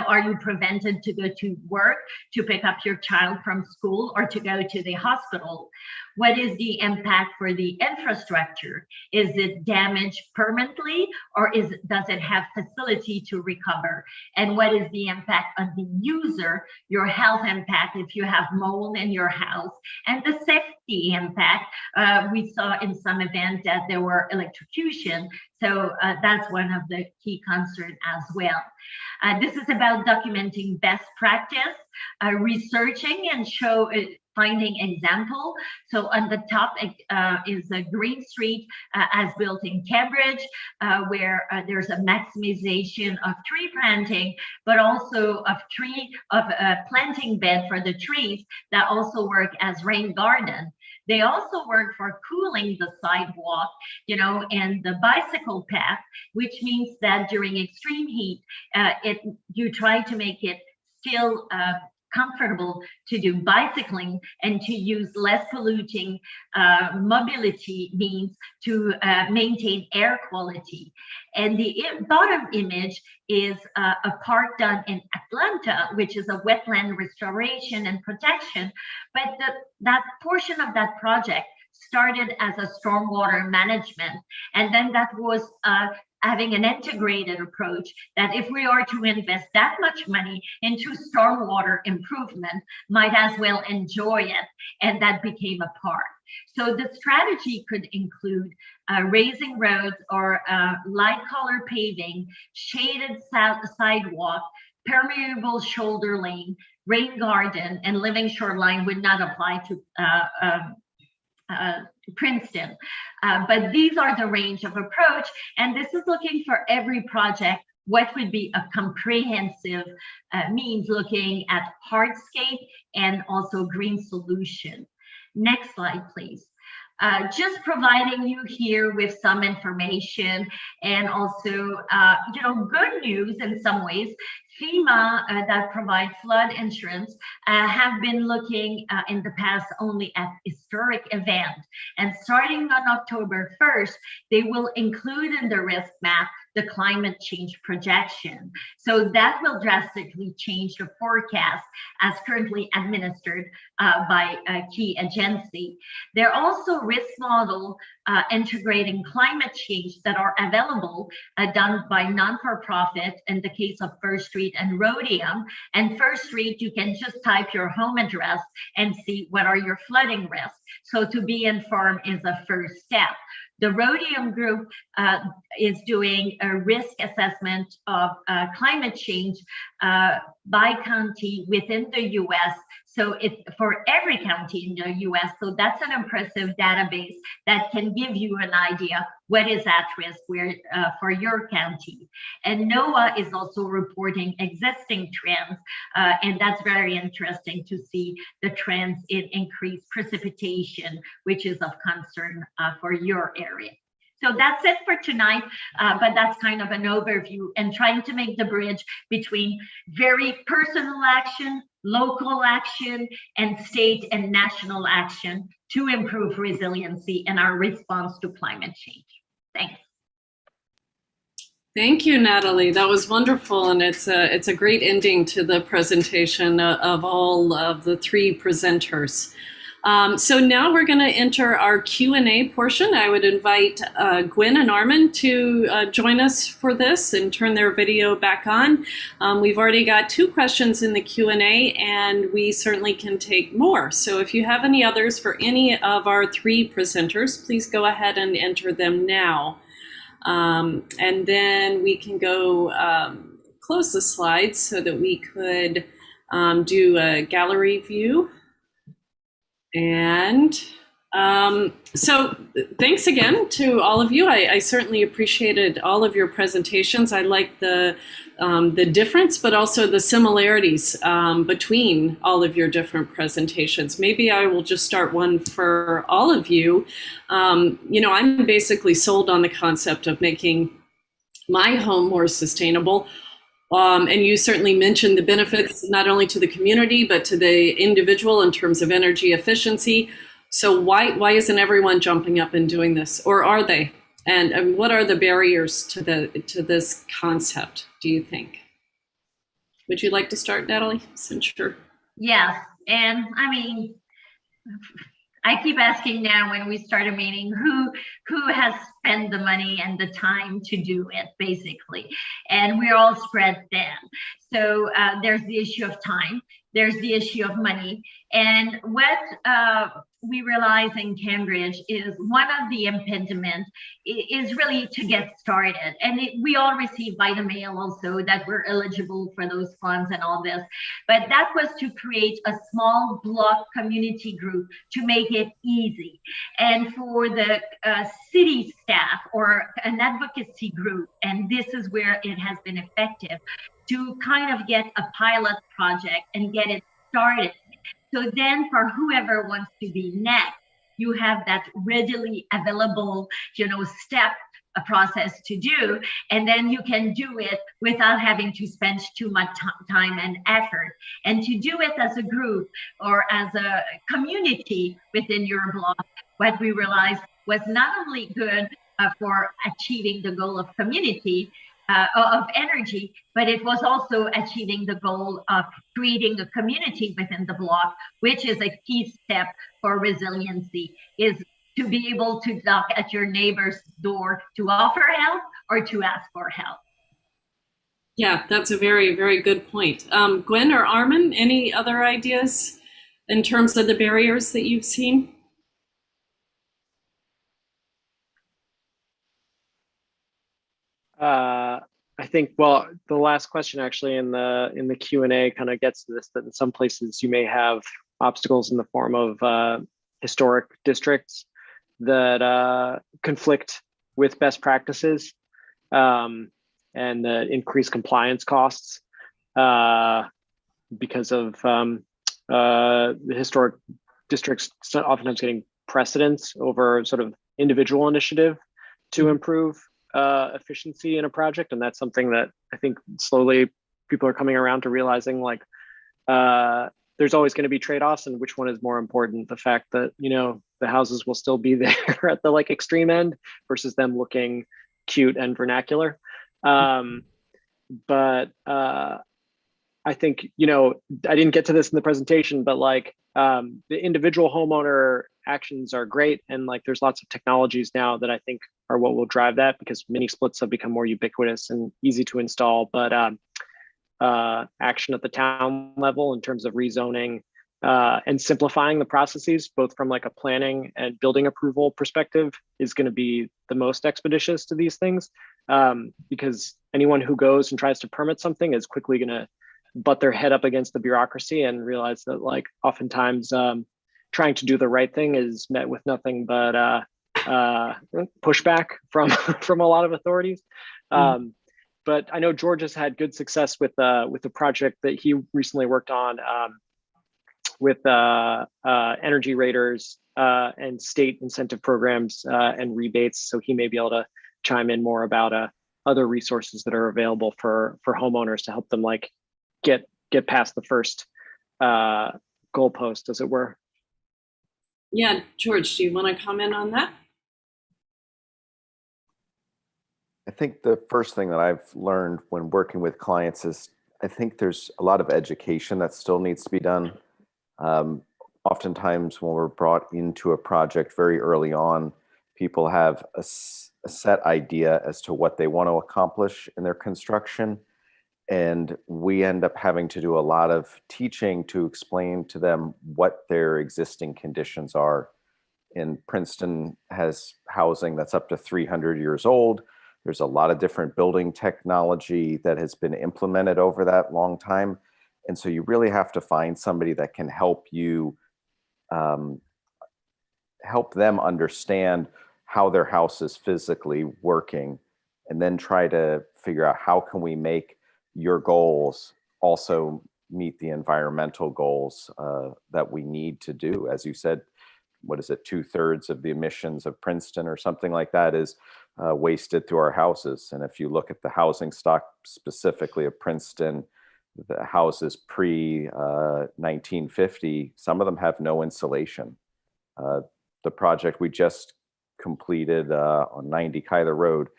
Are you prevented to go to work, to pick up your child from school, or to go to the hospital? What is the impact for the infrastructure? Is it damaged permanently, or does it have facility to recover? And what is the impact on the user, your health impact if you have mold in your house, and the safety impact? We saw in some events that there were electrocution, so that's one of the key concerns as well. This is about documenting best practice, researching and finding example. So on the top is a Green Street as built in Cambridge, where there's a maximization of tree planting, but also of planting bed for the trees that also work as rain garden. They also work for cooling the sidewalk, and the bicycle path, which means that during extreme heat, you try to make it still comfortable to do bicycling and to use less polluting mobility means to maintain air quality. And the bottom image is a park done in Atlanta, which is a wetland restoration and protection. But that portion of that project started as a stormwater management, and then that was having an integrated approach that if we are to invest that much money into stormwater improvement, might as well enjoy it, and that became a part. So the strategy could include raising roads or light color paving, shaded sidewalk, permeable shoulder lane, rain garden, and living shoreline would not apply to Princeton. But these are the range of approach, and this is looking for every project what would be a comprehensive means, looking at hardscape and also green solution. Next slide, please. Just providing you here with some information, and also, good news in some ways. FEMA that provide flood insurance have been looking in the past only at historic events. And starting on October 1st, they will include in the risk map the climate change projection. So that will drastically change the forecast as currently administered by a key agency. There are also risk model integrating climate change that are available done by non-for-profit in the case of First Street and Rhodium. And First Street, you can just type your home address and see what are your flooding risks. So to be informed is a first step. The Rhodium group is doing a risk assessment of climate change by county within the US, So it's for every county in the US. So that's an impressive database that can give you an idea what is at risk where for your county. And NOAA is also reporting existing trends. And that's very interesting to see the trends in increased precipitation, which is of concern for your area. So that's it for tonight, but that's kind of an overview and trying to make the bridge between very personal action, local action, and state and national action to improve resiliency and our response to climate change. Thanks. Thank you, Natalie. That was wonderful, and it's a great ending to the presentation of all of the three presenters. So now we're going to enter our Q&A portion. I would invite Gwen and Armin to join us for this and turn their video back on. We've already got 2 questions in the Q&A, and we certainly can take more. So if you have any others for any of our 3 presenters, please go ahead and enter them now. And then we can go close the slides so that we could do a gallery view. And so thanks again to all of you. I certainly appreciated all of your presentations. I like the difference, but also the similarities between all of your different presentations. Maybe I will just start one for all of you. You know, I'm basically sold on the concept of making my home more sustainable. And you certainly mentioned the benefits not only to the community, but to the individual in terms of energy efficiency. So why isn't everyone jumping up and doing this, or are they? And what are the barriers to this concept, do you think? Would you like to start, Natalie? Since you're... Yes, and I mean, I keep asking now when we start a meeting, who has spent the money and the time to do it, basically. And we're all spread thin. So there's the issue of time, there's the issue of money. And what we realize in Cambridge is one of the impediments is really to get started. And we all receive by the mail also that we're eligible for those funds and all this. But that was to create a small block community group to make it easy. And for the city staff or an advocacy group, and this is where it has been effective, to kind of get a pilot project and get it started. So then for whoever wants to be next, you have that readily available, step a process to do, and then you can do it without having to spend too much time and effort. And to do it as a group or as a community within your block, what we realized was not only good for achieving the goal of community, of energy, but it was also achieving the goal of creating a community within the block, which is a key step for resiliency, is to be able to knock at your neighbor's door to offer help or to ask for help. Yeah, that's a very, very good point. Gwen or Armin, any other ideas in terms of the barriers that you've seen? I think, well, the last question actually in the Q&A kind of gets to this, that in some places you may have obstacles in the form of historic districts that conflict with best practices and increased compliance costs because of the historic districts oftentimes getting precedence over sort of individual initiative to improve efficiency in a project. And that's something that I think slowly people are coming around to realizing, like, there's always going to be trade-offs, and which one is more important, the fact that, the houses will still be there at the extreme end versus them looking cute and vernacular. But I think, I didn't get to this in the presentation, but the individual homeowner actions are great. And there's lots of technologies now that I think are what will drive that, because mini splits have become more ubiquitous and easy to install. But action at the town level in terms of rezoning and simplifying the processes, both from a planning and building approval perspective, is going to be the most expeditious to these things, because anyone who goes and tries to permit something is quickly going to butt their head up against the bureaucracy and realize that like oftentimes trying to do the right thing is met with nothing but pushback from from a lot of authorities. But I know George has had good success with the project that he recently worked on with energy raters and state incentive programs and rebates. So he may be able to chime in more about other resources that are available for homeowners to help them like get past the first goalpost, as it were. Yeah, George, do you want to comment on that? I think the first thing that I've learned when working with clients is I think there's a lot of education that still needs to be done. Oftentimes when we're brought into a project very early on, people have a set idea as to what they want to accomplish in their construction. And we end up having to do a lot of teaching to explain to them what their existing conditions are. And Princeton has housing that's up to 300 years old. There's a lot of different building technology that has been implemented over that long time. And so you really have to find somebody that can help you, help them understand how their house is physically working, and then try to figure out how can we make your goals also meet the environmental goals that we need to do. As you said, what is it, 2/3 of the emissions of Princeton or something like that is wasted through our houses. And if you look at the housing stock specifically of Princeton, the houses pre 1950, some of them have no insulation. The project we just completed on 90 Kyler Road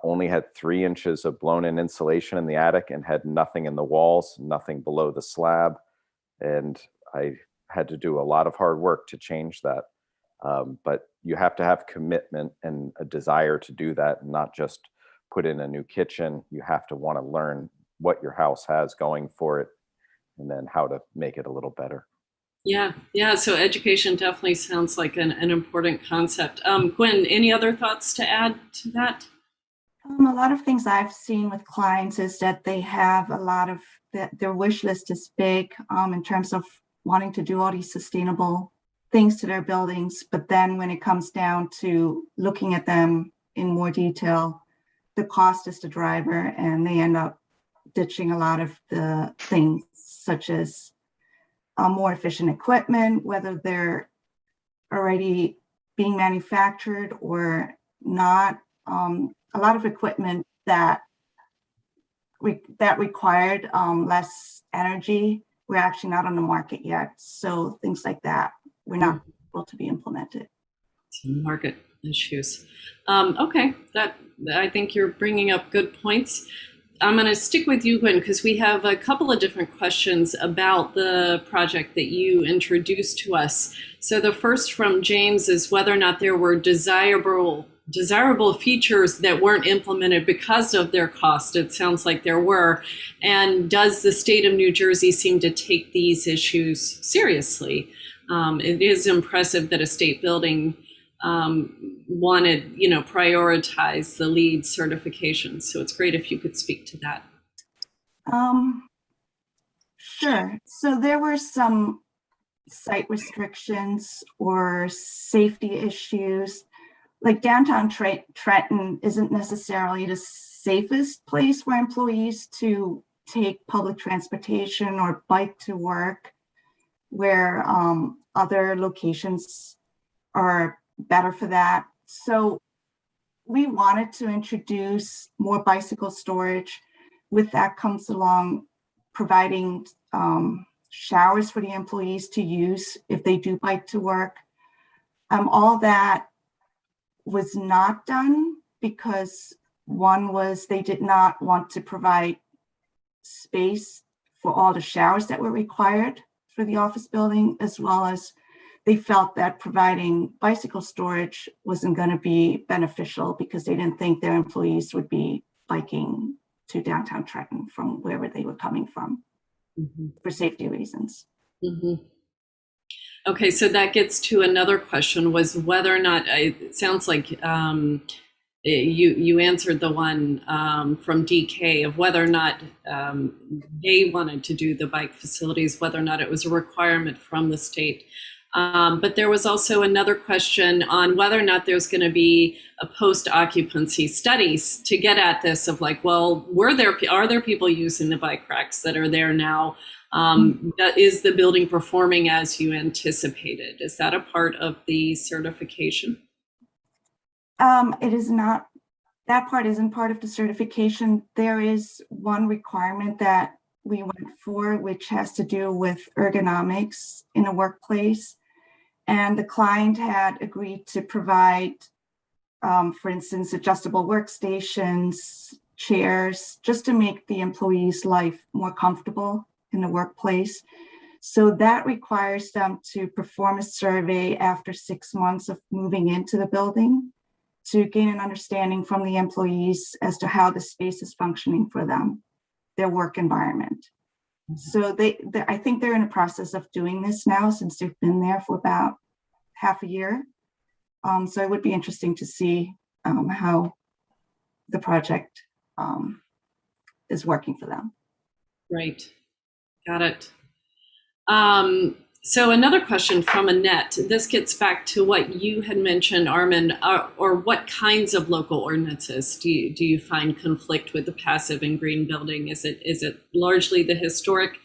only had 3 inches of blown in insulation in the attic and had nothing in the walls, nothing below the slab. And I had to do a lot of hard work to change that. But you have to have commitment and a desire to do that, and not just put in a new kitchen. You have to want to learn what your house has going for it and then how to make it a little better. Yeah. So education definitely sounds like an important concept. Gwen, any other thoughts to add to that? A lot of things I've seen with clients is that they have a lot of their wish list is big in terms of wanting to do all these sustainable things to their buildings. But then when it comes down to looking at them in more detail, the cost is the driver, and they end up ditching a lot of the things such as more efficient equipment, whether they're already being manufactured or not. A lot of equipment that required less energy, we're actually not on the market yet. So things like that, we're not able to be implemented. Some market issues. Okay, I think you're bringing up good points. I'm going to stick with you, Gwen, because we have a couple of different questions about the project that you introduced to us. So the first from James is whether or not there were desirable features that weren't implemented because of their cost. It sounds like there were. And does the state of New Jersey seem to take these issues seriously? It is impressive that a state building wanted, prioritize the LEED certification. So it's great if you could speak to that. Sure. So there were some site restrictions or safety issues. Like downtown Trenton isn't necessarily the safest place for employees to take public transportation or bike to work, where other locations are better for that. So we wanted to introduce more bicycle storage. With that comes along providing showers for the employees to use if they do bike to work. All that was not done because one was they did not want to provide space for all the showers that were required for the office building, as well as they felt that providing bicycle storage wasn't going to be beneficial because they didn't think their employees would be biking to downtown Trenton from wherever they were coming from for safety reasons. Okay, so that gets to another question, was whether or not, it sounds like you answered the one from DK of whether or not they wanted to do the bike facilities, whether or not it was a requirement from the state. But there was also another question on whether or not there's going to be a post-occupancy studies to get at this of like, well, are there people using the bike racks that are there now? Is the building performing as you anticipated? Is that a part of the certification? It is not, that part isn't part of the certification. There is one requirement that we went for, which has to do with ergonomics in a workplace. And the client had agreed to provide, for instance, adjustable workstations, chairs, just to make the employee's life more comfortable in the workplace. So that requires them to perform a survey after 6 months of moving into the building, to gain an understanding from the employees as to how the space is functioning for them, their work environment. So I think they're in the process of doing this now, since they've been there for about half a year. So it would be interesting to see how the project is working for them. Right, got it. So another question from Annette. This gets back to what you had mentioned, Armin, or what kinds of local ordinances do you find conflict with the passive and green building? Is it largely the historic,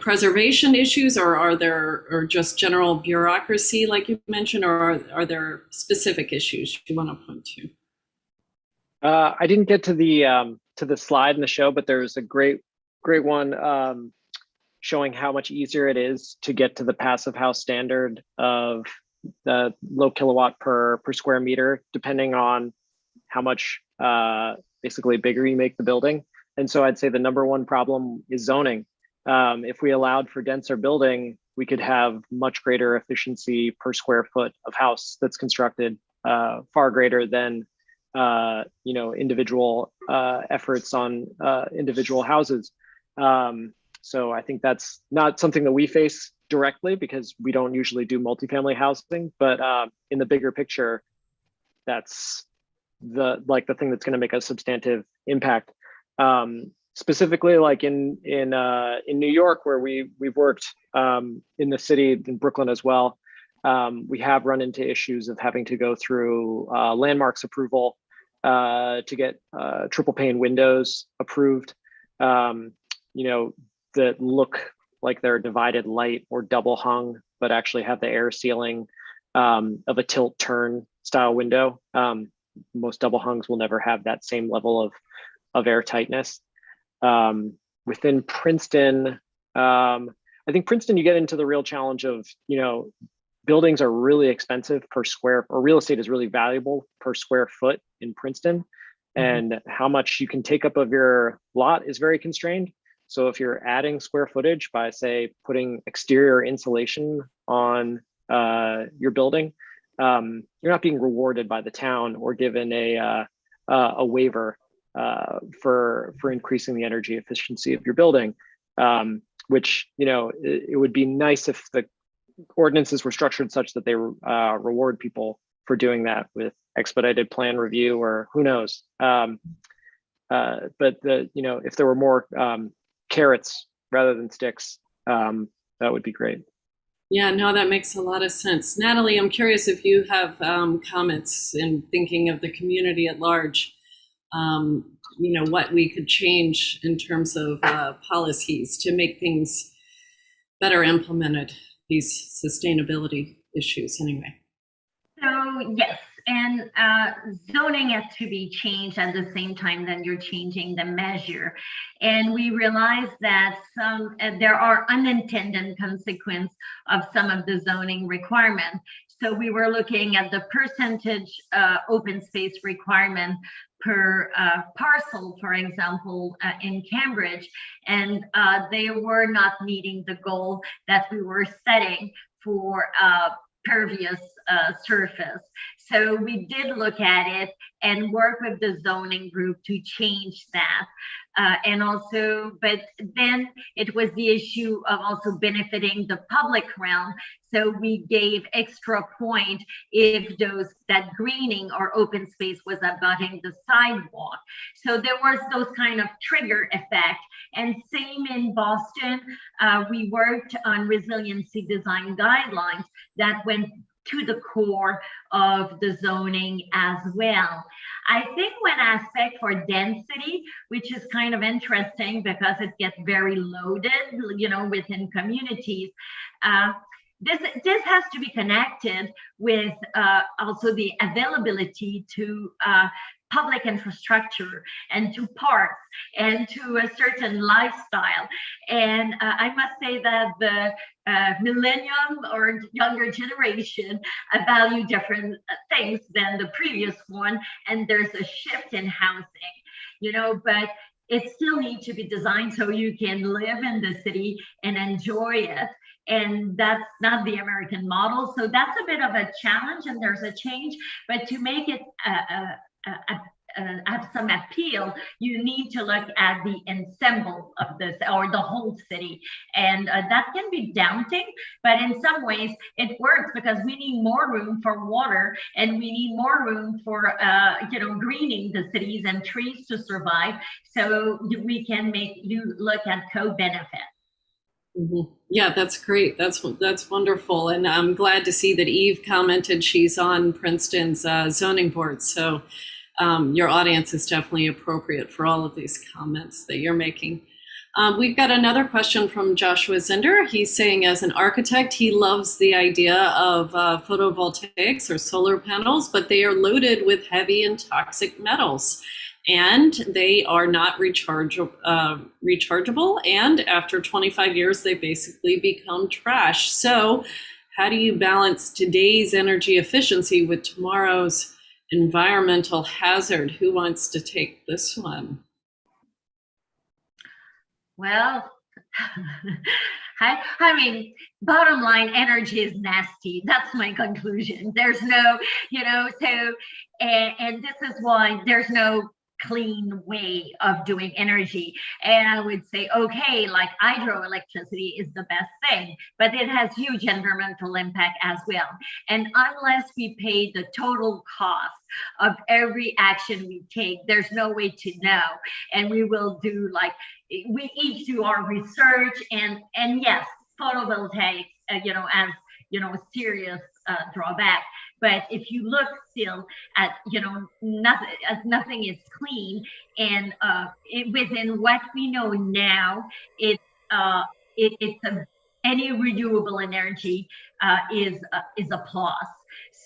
preservation issues, or are there just general bureaucracy, like you mentioned, or are there specific issues you want to point to? I didn't get to the slide in the show, but there's a great one showing how much easier it is to get to the passive house standard of the low kilowatt per square meter, depending on how much basically bigger you make the building. And so I'd say the number one problem is zoning. If we allowed for denser building, we could have much greater efficiency per square foot of house that's constructed, far greater than individual efforts on individual houses. So I think that's not something that we face directly, because we don't usually do multifamily housing, but in the bigger picture, that's the thing that's going to make a substantive impact. Specifically, like in New York, where we've worked, in the city, in Brooklyn as well, we have run into issues of having to go through landmarks approval to get triple pane windows approved. That look like they're divided light or double hung, but actually have the air sealing of a tilt turn style window. Most double hungs will never have that same level of air tightness. Within Princeton, I think Princeton, you get into the real challenge of, buildings are really expensive per square, or real estate is really valuable per square foot in Princeton. And how much you can take up of your lot is very constrained. So if you're adding square footage by, say, putting exterior insulation on your building, you're not being rewarded by the town or given a waiver for increasing the energy efficiency of your building, which, it would be nice if the ordinances were structured such that they reward people for doing that with expedited plan review, or who knows. But if there were more carrots rather than sticks, that would be great. Yeah, no, that makes a lot of sense. Natalie, I'm curious if you have comments in thinking of the community at large, what we could change in terms of policies to make things better implemented, these sustainability issues anyway. So yes, and zoning has to be changed at the same time that you're changing the measure. And we realize that there are unintended consequences of some of the zoning requirements. So we were looking at the percentage open space requirement per parcel, for example, in Cambridge, and they were not meeting the goal that we were setting for pervious surface. So we did look at it and work with the zoning group to change that. And also, but then it was the issue of also benefiting the public realm. So we gave extra point if that greening or open space was abutting the sidewalk. So there was those kind of trigger effect. And same in Boston, we worked on resiliency design guidelines that went to the core of the zoning as well. I think one aspect for density, which is kind of interesting because it gets very loaded, within communities. This has to be connected with also the availability to public infrastructure and to parks and to a certain lifestyle. And I must say that the millennium or younger generation value different things than the previous one. And there's a shift in housing, but it still needs to be designed so you can live in the city and enjoy it. And that's not the American model. So that's a bit of a challenge, and there's a change. But to make it have some appeal, you need to look at the ensemble of this, or the whole city. And that can be daunting, but in some ways it works because we need more room for water, and we need more room for greening the cities and trees to survive. So we can make you look at co-benefit. Mm-hmm. Yeah, that's great. That's wonderful. And I'm glad to see that Eve commented she's on Princeton's zoning board. So your audience is definitely appropriate for all of these comments that you're making. We've got another question from Joshua Zinder. He's saying, as an architect, he loves the idea of photovoltaics or solar panels, but they are loaded with heavy and toxic metals, and they are not rechargeable. And after 25 years, they basically become trash. So how do you balance today's energy efficiency with tomorrow's environmental hazard? Who wants to take this one? Well, I mean, bottom line, energy is nasty. That's my conclusion. There's no, and this is why there's no clean way of doing energy. And I would say, okay, like hydroelectricity is the best thing, but it has huge environmental impact as well. And unless we pay the total cost of every action we take, there's no way to know. And we will do we each do our research, and yes, photovoltaics, as a serious drawback. But if you look still at, nothing is clean, and within what we know now, it's any renewable energy is a plus.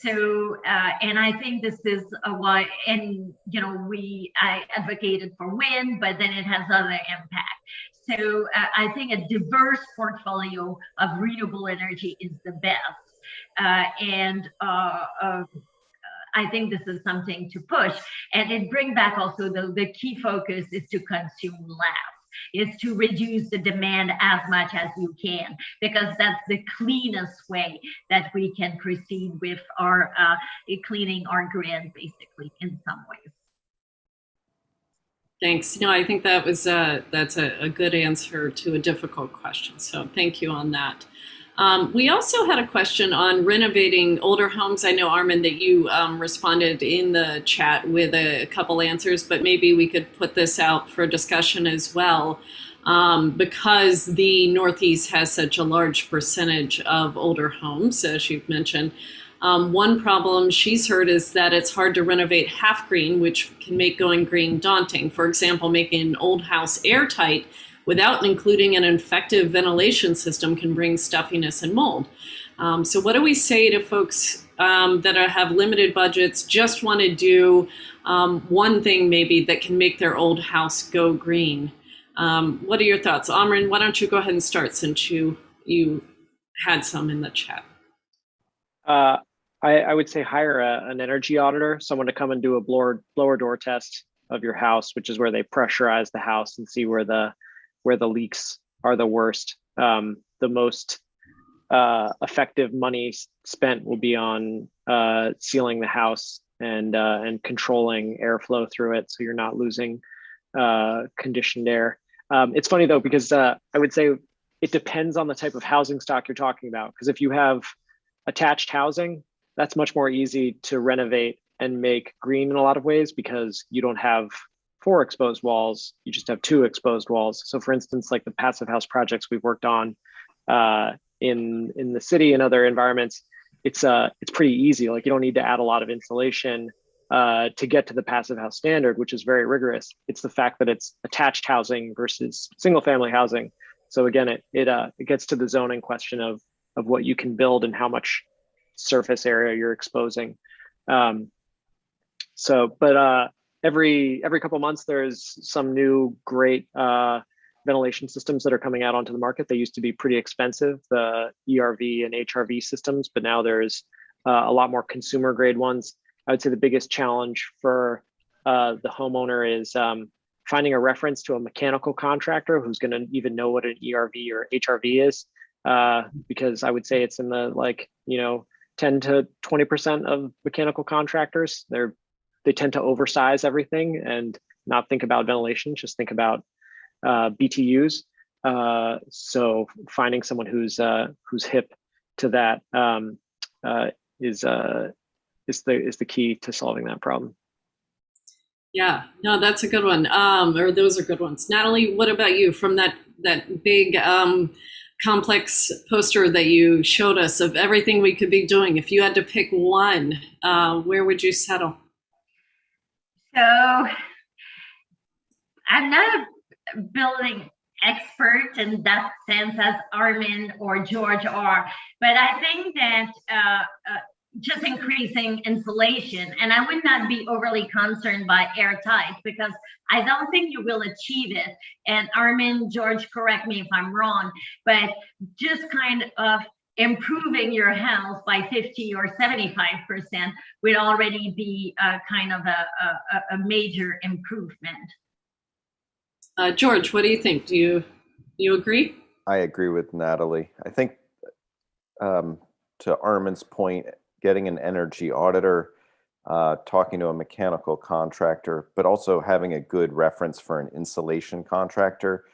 So, and I think this is why, and I advocated for wind, but then it has other impact. So I think a diverse portfolio of renewable energy is the best. And I think this is something to push. And it brings back also the key focus is to consume less, is to reduce the demand as much as you can, because that's the cleanest way that we can proceed with our cleaning our grid, basically, in some ways. Thanks. I think that's a good answer to a difficult question. So thank you on that. We also had a question on renovating older homes. I know, Armin, that you responded in the chat with a couple answers, but maybe we could put this out for discussion as well, because the Northeast has such a large percentage of older homes, as you've mentioned. One problem she's heard is that it's hard to renovate half green, which can make going green daunting. For example, making an old house airtight without including an effective ventilation system can bring stuffiness and mold. So what do we say to folks that have limited budgets, just want to do one thing maybe that can make their old house go green? What are your thoughts? Amrin, why don't you go ahead and start, since you had some in the chat. I would say hire an energy auditor, someone to come and do a blower door test of your house, which is where they pressurize the house and see where the leaks are the worst. The most effective money spent will be on sealing the house and controlling airflow through it, so you're not losing conditioned air. It's funny though, because I would say it depends on the type of housing stock you're talking about. Because if you have attached housing, that's much more easy to renovate and make green in a lot of ways, because you don't have 4 exposed walls, you just have 2 exposed walls. So for instance, like the passive house projects we've worked on in the city and other environments, it's pretty easy. Like you don't need to add a lot of insulation to get to the passive house standard, which is very rigorous. It's the fact that it's attached housing versus single family housing. So again, it gets to the zoning question of what you can build and how much surface area you're exposing. But every couple months, there's some new great ventilation systems that are coming out onto the market. They used to be pretty expensive, the ERV and HRV systems, but now there's a lot more consumer grade ones. I would say the biggest challenge for the homeowner is finding a reference to a mechanical contractor who's going to even know what an ERV or HRV is, because I would say it's in the 10 to 20% of mechanical contractors. They tend to oversize everything and not think about ventilation, just think about BTUs. So finding someone who's hip to that is the key to solving that problem. Yeah, no, that's a good one. Or those are good ones. Natalie, what about you, from that big complex poster that you showed us of everything we could be doing? If you had to pick one, where would you settle? So I'm not a building expert in that sense as Armin or George are, but I think that just increasing insulation, and I would not be overly concerned by airtight, because I don't think you will achieve it. And Armin, George, correct me if I'm wrong, but just kind of improving your house by 50 or 75% would already be kind of a major improvement. George, what do you think? Do you agree? I agree with Natalie. I think to Armin's point, getting an energy auditor, talking to a mechanical contractor, but also having a good reference for an insulation contractor.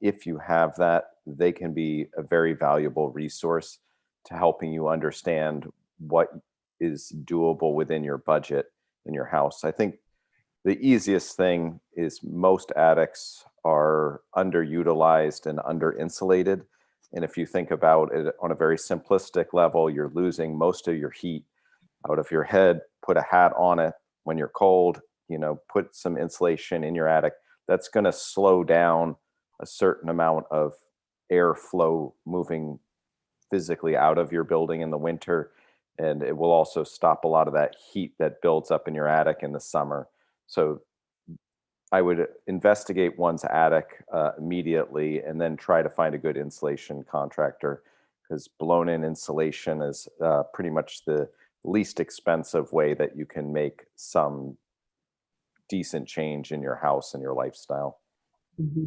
If you have that, they can be a very valuable resource to helping you understand what is doable within your budget in your house. I think the easiest thing is most attics are underutilized and under-insulated. And if you think about it on a very simplistic level, you're losing most of your heat out of your head. Put a hat on it when you're cold, put some insulation in your attic. That's going to slow down a certain amount of airflow moving physically out of your building in the winter. And it will also stop a lot of that heat that builds up in your attic in the summer. So I would investigate one's attic immediately, and then try to find a good insulation contractor, because blown-in insulation is pretty much the least expensive way that you can make some decent change in your house and your lifestyle. Mm-hmm.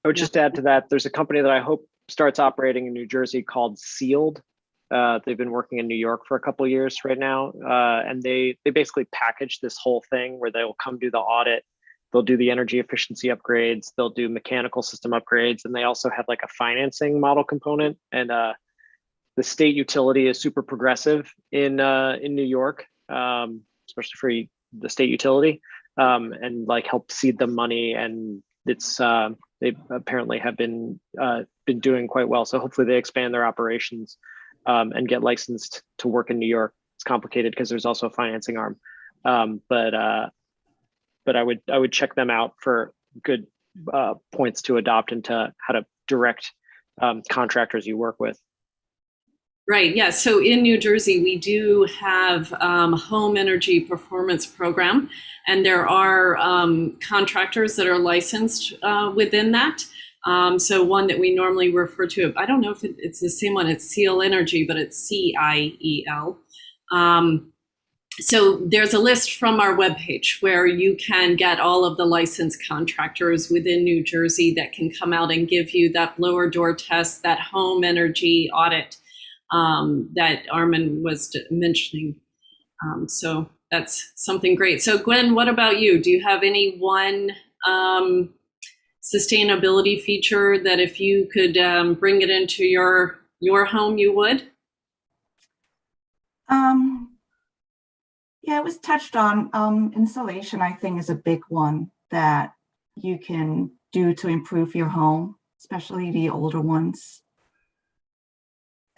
I would just add to that, there's a company that I hope starts operating in New Jersey called Sealed. They've been working in New York for a couple of years right now, and they basically package this whole thing where they'll come do the audit. They'll do the energy efficiency upgrades. They'll do mechanical system upgrades, and they also have like a financing model component. And the state utility is super progressive in New York, especially for the state utility, and like help seed them money. And it's they apparently have been doing quite well. So hopefully they expand their operations and get licensed to work in New York. It's complicated because there's also a financing arm, but I would check them out for good points to adopt into how to direct contractors you work with. Right. Yeah. So in New Jersey, we do have a home energy performance program, and there are contractors that are licensed within that. So one that we normally refer to, I don't know if it's the same one, it's Ciel Energy, but it's CIEL. So there's a list from our webpage where you can get all of the licensed contractors within New Jersey that can come out and give you that blower door test, that home energy audit that Armin was mentioning. So that's something great. So Gwen, what about you? Do you have any one sustainability feature that if you could bring it into your home, you would? Yeah, it was touched on. Insulation, I think, is a big one that you can do to improve your home, especially the older ones.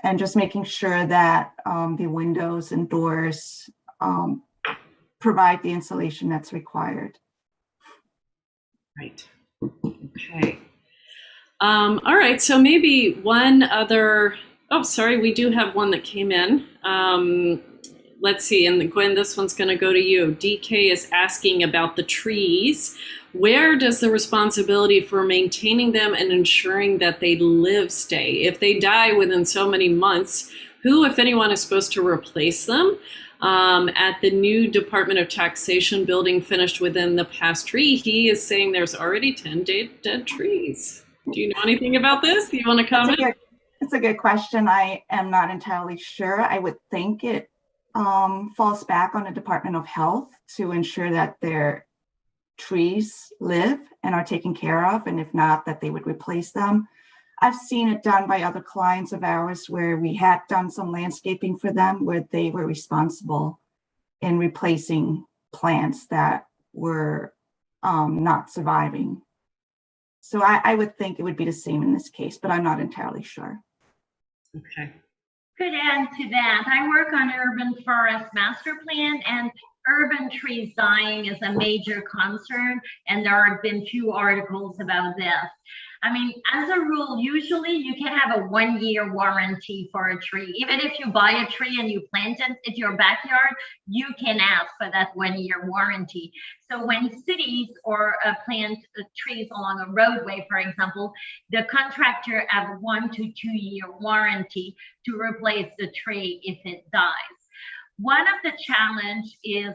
And just making sure that the windows and doors provide the insulation that's required. Right. Okay. All right. So maybe one other. Oh, sorry. We do have one that came in. Let's see. And Gwen, this one's going to go to you. DK is asking about the trees. Where does the responsibility for maintaining them and ensuring that they live stay? If they die within so many months, who, if anyone, is supposed to replace them? At the new Department of Taxation building finished within the past tree, he is saying there's already 10 dead trees. Do you know anything about this? You want to comment? It's a good question. I am not entirely sure. I would think it falls back on the Department of Health to ensure that their trees live and are taken care of, and if not, that they would replace them. I've seen it done by other clients of ours where we had done some landscaping for them where they were responsible in replacing plants that were not surviving. So I would think it would be the same in this case, but I'm not entirely sure. Okay. Could add to that. I work on urban forest master plan, and urban trees dying is a major concern, and there have been few articles about this. I mean, as a rule, usually you can have a 1-year warranty for a tree. Even if you buy a tree and you plant it in your backyard, you can ask for that 1-year warranty. So when cities or plant trees along a roadway, for example, the contractor have 1 to 2 year warranty to replace the tree if it dies. One of the challenge is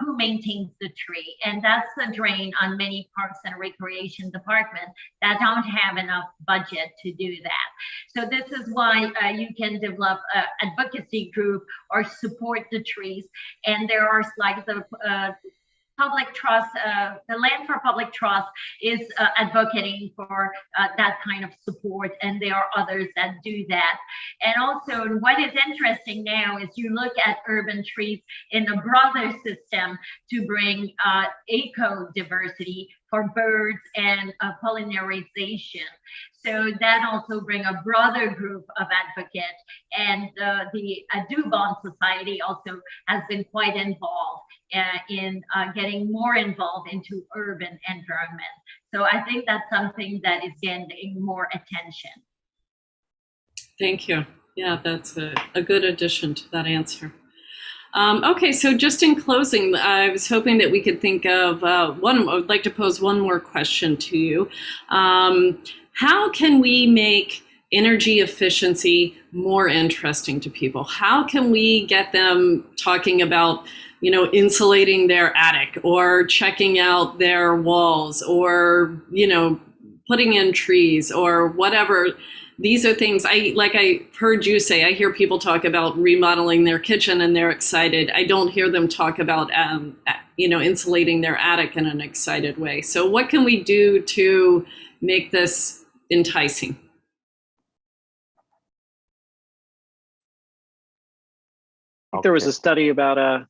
who maintains the tree, and that's a drain on many parks and recreation departments that don't have enough budget to do that. So this is why you can develop an advocacy group or support the trees, and there are like the public trust, the Land for Public Trust is advocating for that kind of support, and there are others that do that. And also, what is interesting now is you look at urban trees in a broader system to bring eco-diversity for birds and pollinarization. So that also bring a broader group of advocates, and the Dubon Society also has been quite involved in getting more involved into urban environment. So I think that's something that is getting more attention. Thank you. Yeah, that's a good addition to that answer. Okay, so just in closing, I was hoping that we could think of I would like to pose one more question to you. How can we make energy efficiency more interesting to people? How can we get them talking about, insulating their attic or checking out their walls or, putting in trees or whatever? These are things I heard you say, I hear people talk about remodeling their kitchen and they're excited. I don't hear them talk about, insulating their attic in an excited way. So what can we do to make this enticing? I think there was a study about,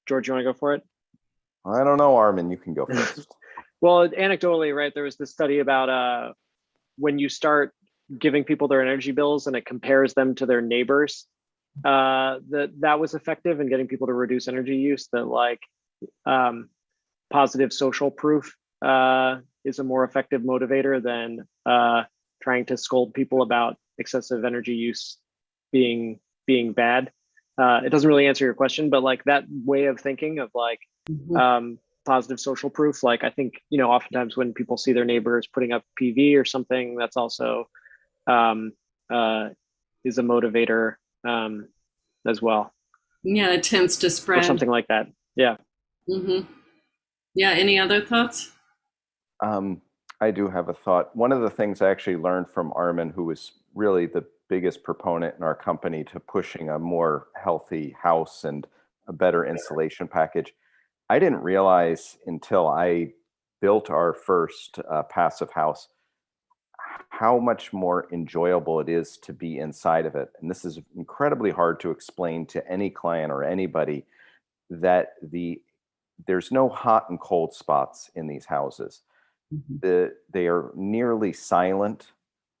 George, you want to go for it? I don't know, Armin, you can go first. Well, anecdotally, right, there was this study about when you start giving people their energy bills and it compares them to their neighbors, that was effective in getting people to reduce energy use. That positive social proof is a more effective motivator than trying to scold people about excessive energy use being bad. It doesn't really answer your question, but that way of thinking of positive social proof, I think, oftentimes when people see their neighbors putting up PV or something, that's also is a motivator as well. Yeah, it tends to or spread. something like that. Yeah. Yeah, any other thoughts? I do have a thought. One of the things I actually learned from Armin, who was really the biggest proponent in our company to pushing a more healthy house and a better insulation package, I didn't realize until I built our first passive house how much more enjoyable it is to be inside of it. And this is incredibly hard to explain to any client or anybody, that there's no hot and cold spots in these houses. They are nearly silent,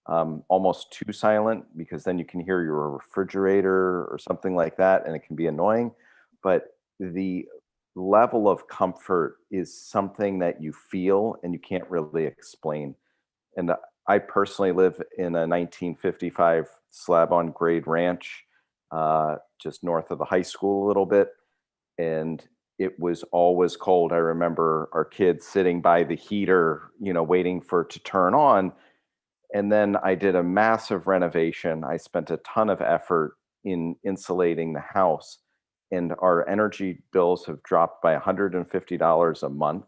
almost too silent, because then you can hear your refrigerator or something like that, and it can be annoying. But the level of comfort is something that you feel and you can't really explain. And I personally live in a 1955 slab on grade ranch, just north of the high school a little bit. And it was always cold. I remember our kids sitting by the heater, waiting for it to turn on. And then I did a massive renovation. I spent a ton of effort in insulating the house, and our energy bills have dropped by $150 a month.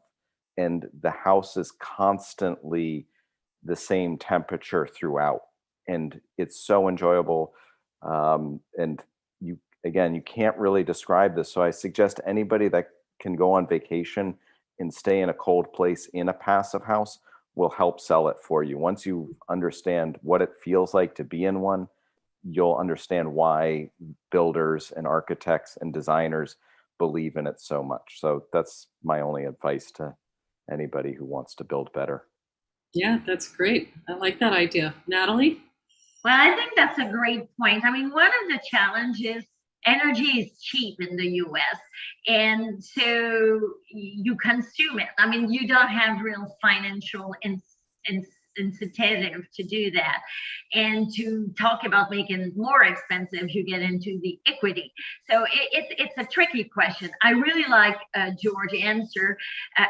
And the house is constantly the same temperature throughout. And it's so enjoyable. And you can't really describe this. So I suggest anybody that can go on vacation and stay in a cold place in a passive house will help sell it for you. Once you understand what it feels like to be in one, you'll understand why builders and architects and designers believe in it so much. So that's my only advice to anybody who wants to build better. Yeah, that's great. I like that idea. Natalie? Well, I think that's a great point. I mean, one of the challenges, energy is cheap in the US, and so you consume it. I mean, you don't have real financial incentive to do that. And to talk about making it more expensive, you get into the equity. So it's a tricky question. I really like George's answer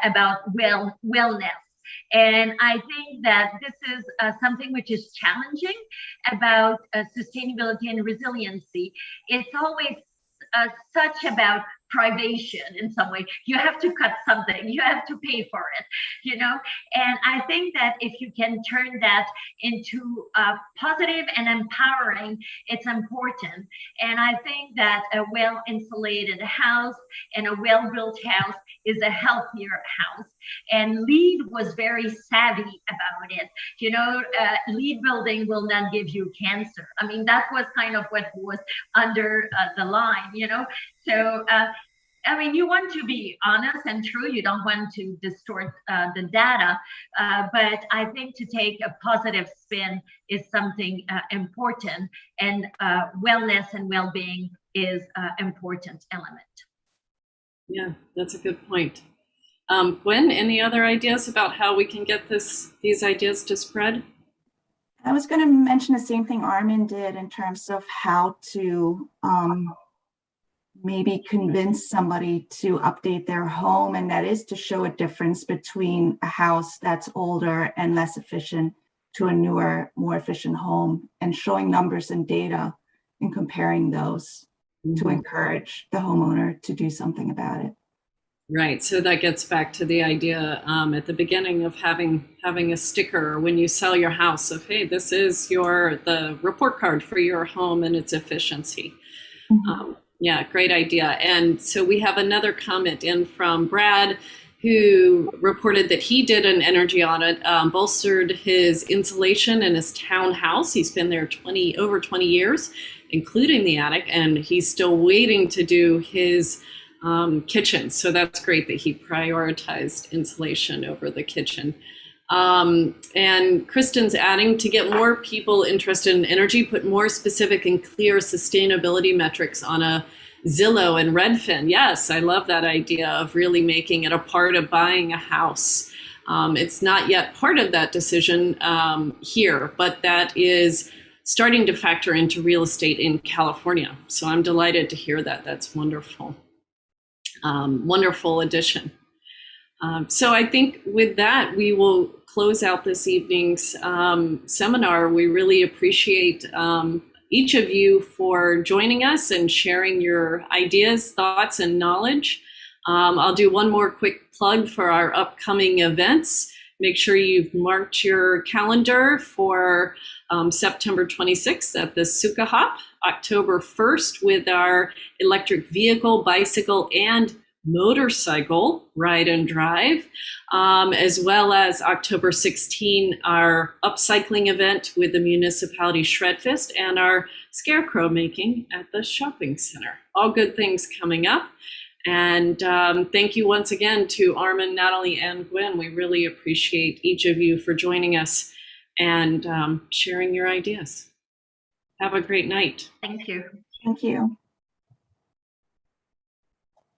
about wellness. And I think that this is something which is challenging about sustainability and resiliency. It's always such about privation in some way. You have to cut something, you have to pay for it, And I think that if you can turn that into positive and empowering, it's important. And I think that a well-insulated house and a well-built house is a healthier house. And LEED was very savvy about it. LEED building will not give you cancer. I mean, that was kind of what was under the line, So, I mean, you want to be honest and true. You don't want to distort the data. But I think to take a positive spin is something important. And wellness and well-being is an important element. Yeah, that's a good point. Gwen, any other ideas about how we can get these ideas to spread? I was going to mention the same thing Armin did in terms of how to maybe convince somebody to update their home, and that is to show a difference between a house that's older and less efficient to a newer, more efficient home, and showing numbers and data and comparing those to encourage the homeowner to do something about it. Right. So that gets back to the idea at the beginning of having a sticker when you sell your house of, hey, this is the report card for your home and its efficiency. Yeah, great idea. And so we have another comment in from Brad, who reported that he did an energy audit, bolstered his insulation in his townhouse. He's been there over 20 years, including the attic, and he's still waiting to do his kitchen. So that's great that he prioritized insulation over the kitchen. And Kristen's adding, to get more people interested in energy, put more specific and clear sustainability metrics on a Zillow and Redfin. Yes, I love that idea of really making it a part of buying a house. It's not yet part of that decision here, but that is starting to factor into real estate in California. So I'm delighted to hear that. That's wonderful. Wonderful addition. So I think with that, we will close out this evening's seminar. We really appreciate each of you for joining us and sharing your ideas, thoughts, and knowledge. I'll do one more quick plug for our upcoming events. Make sure you've marked your calendar for September 26th at the Sukkah Hop, October 1st with our electric vehicle, bicycle, and motorcycle ride and drive, as well as October 16, our upcycling event with the municipality Shredfest and our scarecrow making at the shopping center. All good things coming up. And thank you once again to Armin, Natalie, and Gwen. We really appreciate each of you for joining us and sharing your ideas. Have a great night. Thank you. Thank you.